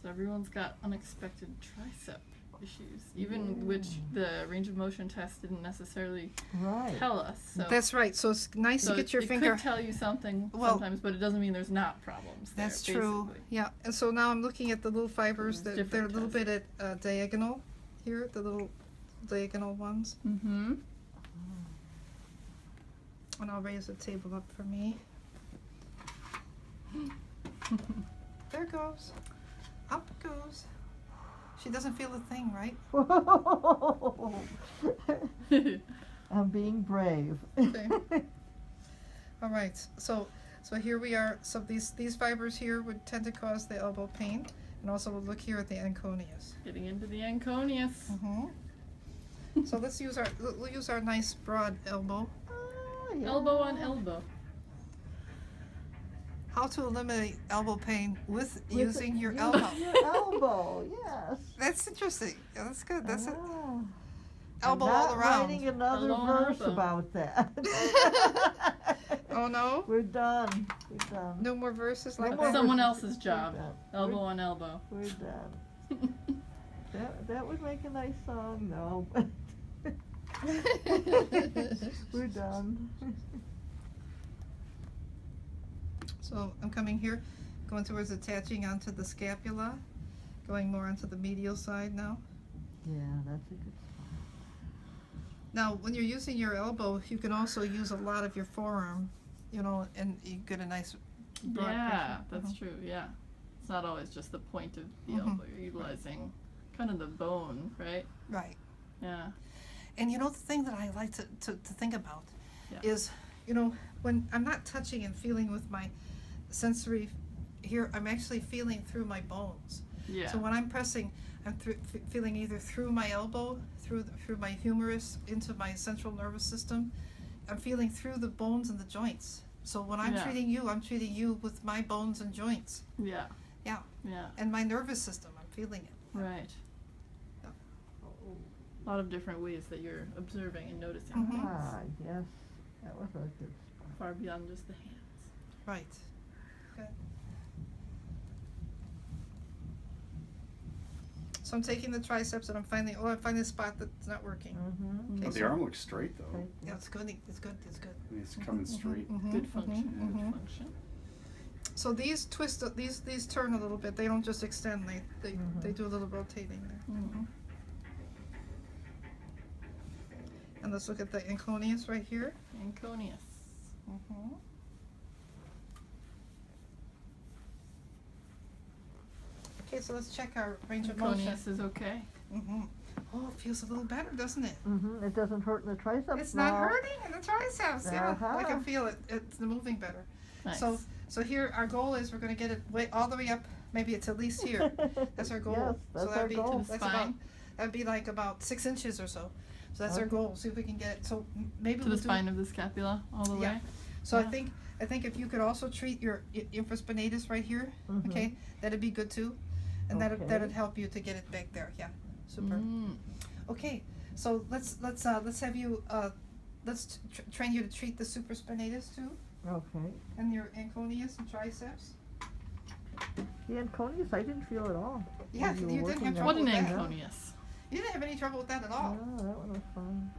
So everyone's got unexpected tricep issues, even which the range of motion test didn't necessarily right. tell us. So That's right. So it's nice so to get your it finger. could tell you something Well, sometimes, but it doesn't mean there's not problems. That's there, true. basically. Yeah, and so now I'm looking at the little fibers There's that they're a different little bit at diagonal here, the little diagonal ones. Mm-hmm. And I'll raise the table up for me. There it goes. Up it goes. She doesn't feel a thing, right? I'm being brave. Okay. All right. So So here we are. So these fibers here would tend to cause the elbow pain, and also we'll look here at the anconius. Getting into the anconius. Mm-hmm. So we'll use our nice broad elbow. Oh, yeah. Elbow on elbow. How to eliminate elbow pain with With using your using elbow. Your elbow, yes. That's interesting. Yeah, that's good. That's it. Ah. Elbow I'm all not around. writing another Elbow on verse elbow. about that. Oh no? We're done. We're done. No more verses No like more that. Someone verses. else's job. We're done. Elbow on elbow. We're done. That would make a nice song, though. We're done. So I'm coming here, going towards attaching onto the scapula, going more onto the medial side now. Yeah, that's a good song. Now, when you're using your elbow, you can also use a lot of your forearm, you know, and you get a nice broad Yeah, pressure. that's true. Yeah, it's not always just the point of the Mhm. elbow. You're utilizing kind of the bone, right? Right. Yeah. And you know, the thing that I like to think about Yeah. is, you know, when I'm not touching and feeling with my sensory here, I'm actually feeling through my bones. Yeah. So when I'm pressing, I'm feeling either through my elbow, through my humerus, into my central nervous system. I'm feeling through the bones and the joints. So when I'm Yeah. treating you with my bones and joints Yeah. Yeah. Yeah. and my nervous system. I'm feeling it. Right. Yeah. A lot of different ways that you're observing and noticing Mhm. things, Ah, yes. That was a good spot. far beyond just the hands. Right. Good. So I'm taking the triceps and I'm finding a spot that's not working. Mm-hmm. Okay, But the arm looks straight though. Okay. Yeah, it's good. It's good. It's good. I mean, it's coming straight. Mhm, Good mhm, function. mhm. Good function. So these twist, these turn a little bit. They don't just extend. They do a little rotating there. Mhm. And let's look at the anconius right here. Anconius. Mm-hmm. Okay, so let's check our range of motion. Anconius is okay. Mm-hmm. Oh, it feels a little better, doesn't it? Mm-hmm. It doesn't hurt in the triceps It's not now. hurting in the triceps. Yeah, I Uh-huh. can feel it. It's moving better. Nice. So here our goal is we're going to get it all the way up. Maybe it's at least here. That's our goal. Yes, that's so our that'd be goal. To the that's about spine. that'd be like about 6 inches or so. So that's our Okay. goal. See if we can get it. So maybe To we'll the spine of the scapula, all the Yeah. way. So Yeah. I think if you could also treat your infraspinatus right here, Mhm. okay, that'd be good too, and Okay. that'd help you to get it back there. Yeah, super. Mm. Okay, so let's have you train you to treat the supraspinatus too, Okay. and your anconius and triceps. The anconius, I didn't feel at all. Yeah, when you were didn't working have on trouble What it. an with that. anconius. You didn't have any trouble with that at all. Yeah, that one was fine.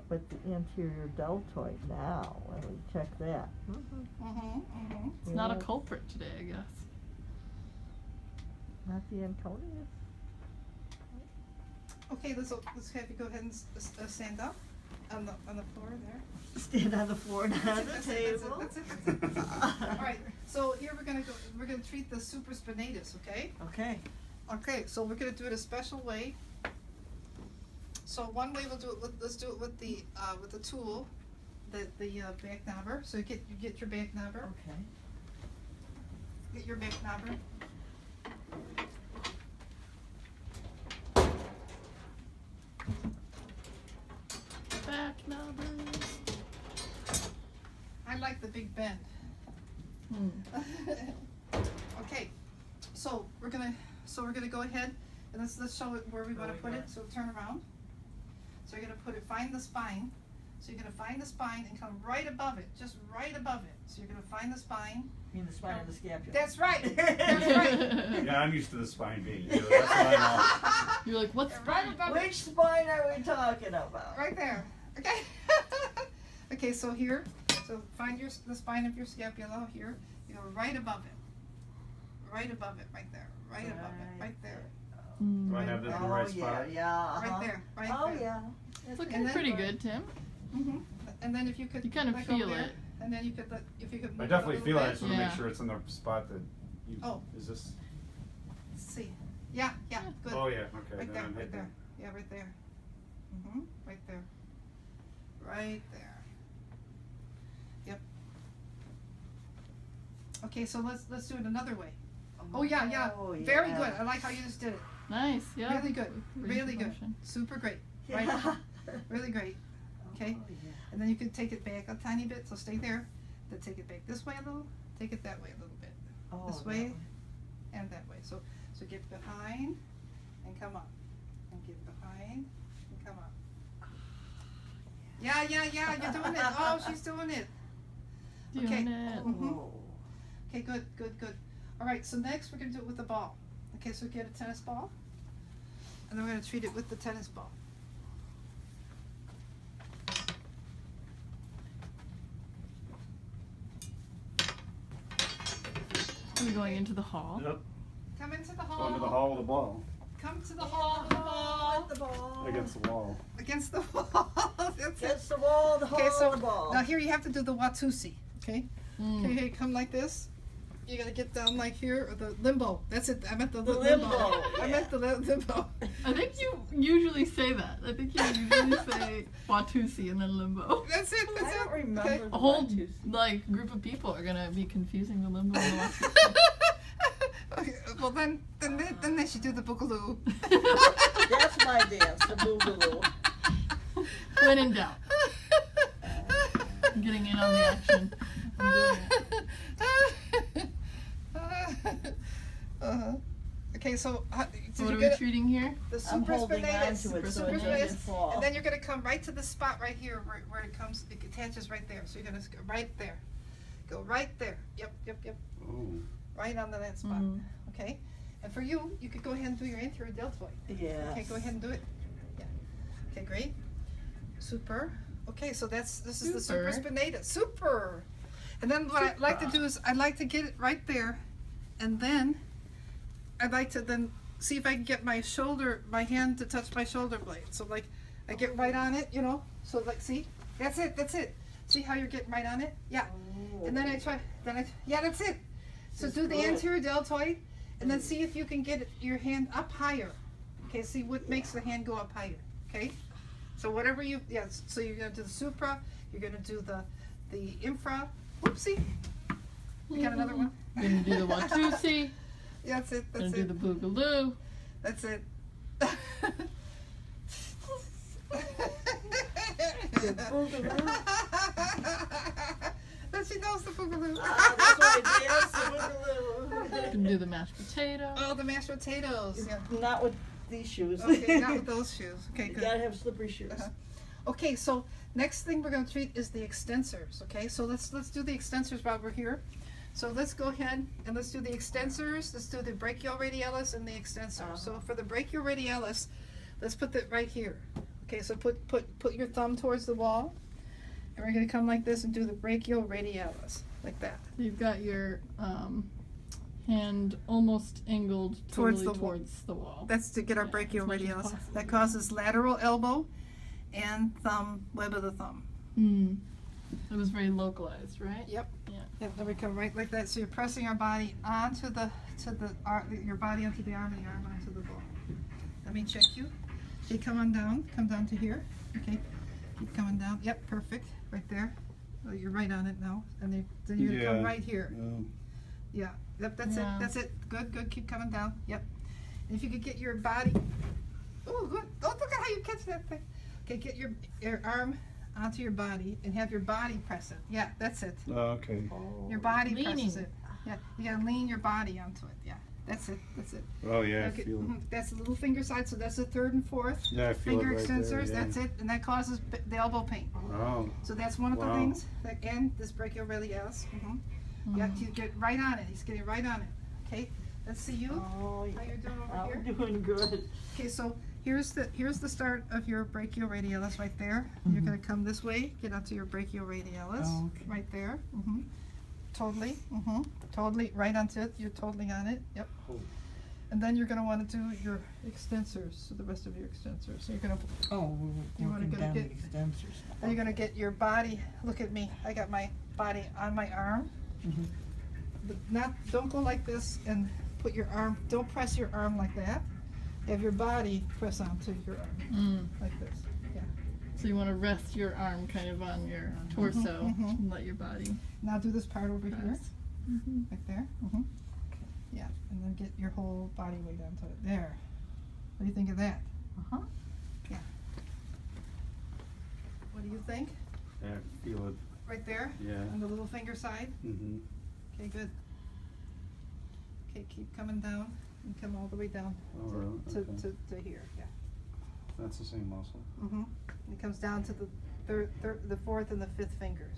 But the anterior deltoid now, when we check that. Mm-hmm. Mm-hmm. Mm-hmm. It's not a culprit today, I guess. Not the anconius. Okay, let's have you go ahead and stand up on the floor there. Stand on the floor, not on the That's it, table. that's it, that's it, that's it. All right, so here we're gonna treat the supraspinatus, okay? Okay. Okay, so we're gonna do it a special way. So one way we'll do it let's do it with the tool, the back knobber. So you get your back knobber. Okay. Get your back knobber. Back knobbers. I like the big bend. Hmm. Okay, so we're gonna go ahead and let's show it where we want to put it. So turn around. So you're gonna find the spine. So you're gonna find the spine and come right above it, just right above it. So you're gonna find the spine. You mean the spine of the scapula? That's right. That's right. Yeah, I'm used to the spine being here. That's what I You're like, what's Right spine? above it. Which spine are we talking about? Right there. Okay. Okay. So here. So find the spine of your scapula here. You go right above it. Right above it. Right there. Right above it. Right there. Mm. Do I have this in the Oh, right yeah, spot? yeah. Right there. Right Oh, there. yeah. It's And looking then- pretty good, Tim. Mm-hmm. And then if you could You kind of let go feel there, it. and then you could if you could. I move definitely it a feel it. I little just want to Yeah. make sure it's in the spot that you. Oh. Is this? Let's see. Yeah. Yeah. Good. Oh yeah. Okay. Right then there. I'm Right hitting there. Yeah. Right there. Mhm. Right there. Right there. Okay, so let's do it another way. Oh yeah. Oh, Very yeah. good. I like how you just did it. Nice. Yeah. Really good. Range of Really good. motion. Super great. Right. Yeah. Really great. Okay. Oh, yeah. And then you can take it back a tiny bit. So stay there. Then take it back this way a little. Take it that way a little bit. Oh, This that way one. and that way. So get behind and come up. And get behind and come up. Yeah. You're doing it. Oh, she's doing it. Doing Okay. it. Mhm. Oh. Okay, good. All right, so next we're gonna do it with the ball. Okay, so get a tennis ball, and then we're gonna treat it with the tennis ball. Are we going into the hall? Yep. Come into the hall. Going to the hall with the ball Come to the hall. The ball. against the wall. Against the wall. That's it. Against the wall, the Okay, so the ball. now here you have to do the Watusi. Okay. Mm. Okay, come like this. You gotta get down like here, or the limbo. That's it. I meant the The limbo. limbo, I meant the limbo. I think you usually say that. I think you usually say Watusi and then limbo. That's it. That's I don't it. remember. Okay. A whole the like group of people are gonna be confusing the limbo and the Watusi. Okay, well then they should do the boogaloo. That's my dance, the boogaloo. When in doubt, I'm getting in on the action. I'm doing it. Okay, so So did what you are we get it? treating here? The I'm super holding on spinatus, to it the so super it doesn't spinatus, fall. and then you're gonna come right to the spot right here where it comes, it attaches right there. So you're gonna go right there, go right there. Yep, Oh. right onto that spot. Mhm. Okay, and for you, you could go ahead and do your anterior deltoid. Yes. Okay, go ahead and do it. Yeah. Okay, great. Super. Okay, so this is the super Super. spinatus. Super. And then what I'd like to do is I'd like to get it right there, and then I'd like to then see if I can get my hand to touch my shoulder blade. So like I get right on it, you know. So like see, that's it. See how you're getting right on it? Yeah. And then yeah, that's it. So This do is the good. anterior deltoid, and then see if you can get your hand up higher. Okay, see what makes the hand go up higher. Okay, so whatever so you're gonna do the supra, you're gonna do the infra. Whoopsie, we got another one. We're gonna do the Watusi. Yeah, that's it. Gonna That's do it. the Boogaloo. That's it. Then she knows the boogaloo. That's why I dance the boogaloo. Gonna do the mashed potato. Oh, the mashed potatoes. Yeah. Not with these shoes. Okay, not with those shoes. Okay, You good. gotta have slippery shoes. Uh-huh. Okay, so next thing we're going to treat is the extensors. Okay, so let's do the extensors while we're here. So let's go ahead and let's do the extensors. Let's do the brachioradialis and the extensors. So for the brachioradialis, let's put that right here. Okay, so put your thumb towards the wall, and we're going to come like this and do the brachioradialis like that. You've got your hand almost angled Towards totally the wall. towards the wall. That's to get our Yeah, as much as brachioradialis. possible. That causes lateral elbow and web of the thumb. Mm. It was very localized, right? Yep. Yeah. Yep, then we come right like that. So you're pressing our body onto your body onto the arm and the arm onto the ball. Let me check you. Okay, come down to here. Okay, keep coming down. Yep, perfect, right there. Oh, you're right on it now, and then you're gonna come Yeah. right here. Yeah, yep, that's Yeah. it, that's it. Good, keep coming down. Yep. And if you could get your body, oh, good. Oh, look at how you catch that thing. Okay, get your arm onto your body and have your body press it. Yeah, that's it. Okay. Your body Leaning. presses it. Yeah, you gotta lean your body onto it. Yeah, that's it. Oh yeah, I Okay, feel it. that's the little finger side, so that's the third and fourth. Yeah, I feel Finger it right there, extensors, yeah. that's it, and that causes the elbow pain. Oh. So that's one of the Wow. things. And this brachioradialis. Yeah, you get right on it. He's getting right on it. Okay, let's see you. Oh, How you're doing over I'm here? doing good. Okay, so here's the start of your brachioradialis right there. You're gonna come this way, get onto your brachioradialis, Oh, okay. right there. Totally right onto it. You're totally on it. Yep. Oh. And then you're gonna want to do your extensors, so the rest of your extensors. So you're gonna Oh, You we're wanna working go down the get- extensors. then you're gonna get your body. Look at me. I got my body on my arm. Mhm. But don't go like this and put your arm. Don't press your arm like that. Have your body press onto your arm Mm. like this. So you want to rest your arm kind of on your torso mhm. and let your body Now do this part over here. press. Right there. Yeah, and then get your whole body weight onto it. There. What do you think of that? Uh-huh. What do you think? Yeah, feel it. Right there? Yeah. On the little finger side? Mm-hmm. Okay, good. Okay, keep coming down and come all the way down Oh, really? Okay. to here. Yeah. That's the same muscle. Mm-hmm. It comes down to the fourth and the fifth fingers.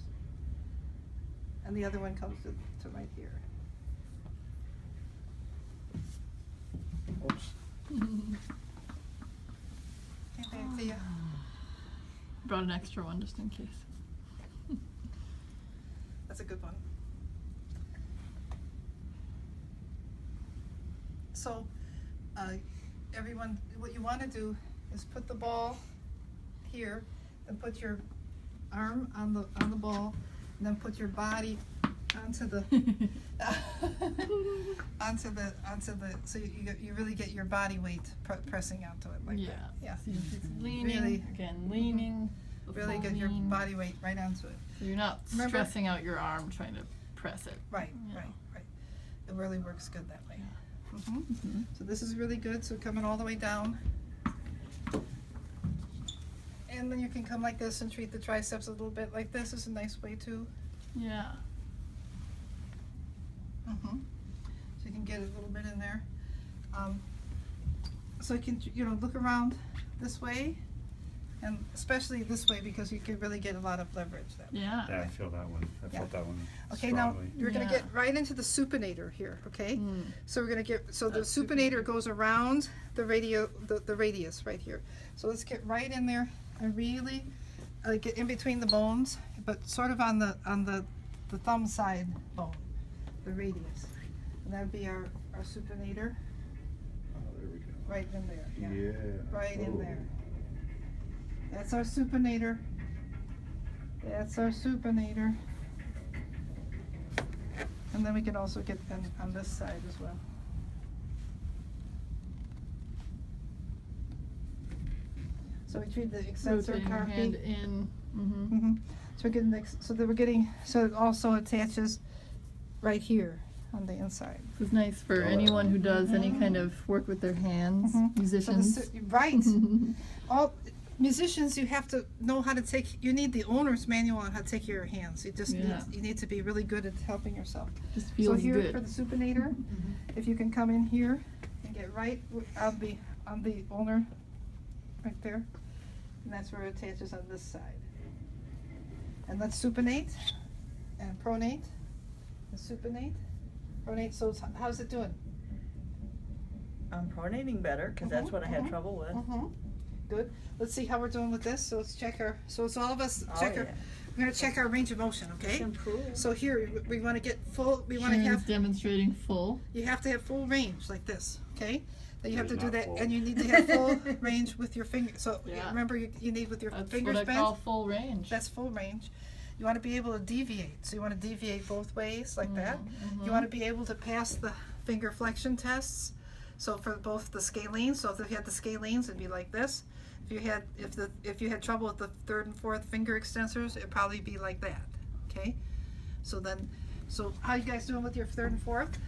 And the other one comes to right here. Oops. Okay, back to you. Brought an extra one just in case. That's a good one. So, everyone, what you want to do is put the ball here, and put your arm on the ball, and then put your body onto the onto the so you really get your body weight pressing onto it like Yeah. that. Yeah. So she's leaning, Really- again, leaning. the Really full get your lean. body weight right onto it. So you're not Remember- stressing out your arm trying to press it. Right, Yeah. right. It really works good that way. Mhm. So this is really good. So coming all the way down. And then you can come like this and treat the triceps a little bit like this is a nice way too. Yeah. So you can get a little bit in there. So you can, look around this way, and especially this way because you can really get a lot of leverage that way. Yeah. Yeah, I feel that one. I Yeah. felt that one. Okay, strongly. now you're gonna Yeah. get right into the supinator here, okay? Mm. So we're gonna get, the That's supinator goes around the the radius right here. So let's get right in there and really get in between the bones, but sort of on the thumb side bone, the radius. And that'd be our supinator, Oh, there we go. right in there, yeah. Yeah. Right in Oh. there. That's our supinator. That's our supinator. And then we can also get on this side as well. So we treat the extensor Rotating your hand carpi. in. Mm-hmm. So we're getting so it also attaches right here on the inside. This is nice for Oh, anyone who does any kind of work with their hands, So the musicians. right. All musicians, you have to know how to you need the owner's manual on how to take care of your hands. Yeah. You need to be really good at helping yourself. Just So feels here good. for the supinator, if you can come in here and get right on the ulnar, right there, and that's where it attaches on this side. And let's supinate and pronate, and supinate, pronate. So how's it doing? I'm pronating better because that's what I had trouble with. Good. Let's see how we're doing with this. So let's check so it's all of us check Oh, our, yeah. we're gonna check our range of motion, okay? Improve. So here, we wanna get full, we wanna Sharon's have, demonstrating full. you have to have full range like this, okay? Then you have to It's do not that, full. and you need to have full range with your finger. So Yeah. remember, you need with your That's fingers what I bent. call full range. That's full range. You want to be able to deviate. So you want to deviate both ways like that. Mhm. You want to be able to pass the finger flexion tests. So for both the scalenes, so if you had the scalenes, it'd be like this. If you had trouble with the third and fourth finger extensors, it'd probably be like that. Okay. So how you guys doing with your third and fourth?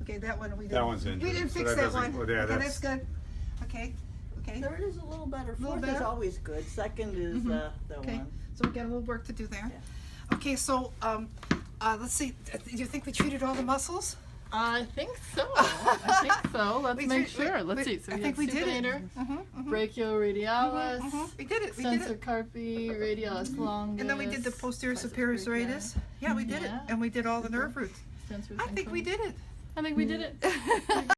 Okay, that one we didn't. That one's We injured, didn't so fix that that doesn't- one. well, yeah, Okay, that's- that's good. Okay. Okay. Third is a little better. Little Fourth is better? always good. Second is the Okay, one. so we got a little work to do there. Okay, so let's see. Do you think we treated all the muscles? I think so. I think so. Let's We make treat- sure. Let's see. So I we think have we did it. supinator, Mhm. brachioradialis, We did it. We did extensor it. carpi, radialis longus. And then we did the posterior superior serratus. Yeah, we did it. Yeah. And we did all the nerve roots. Extensor I think we centrum. did it. I think we did it.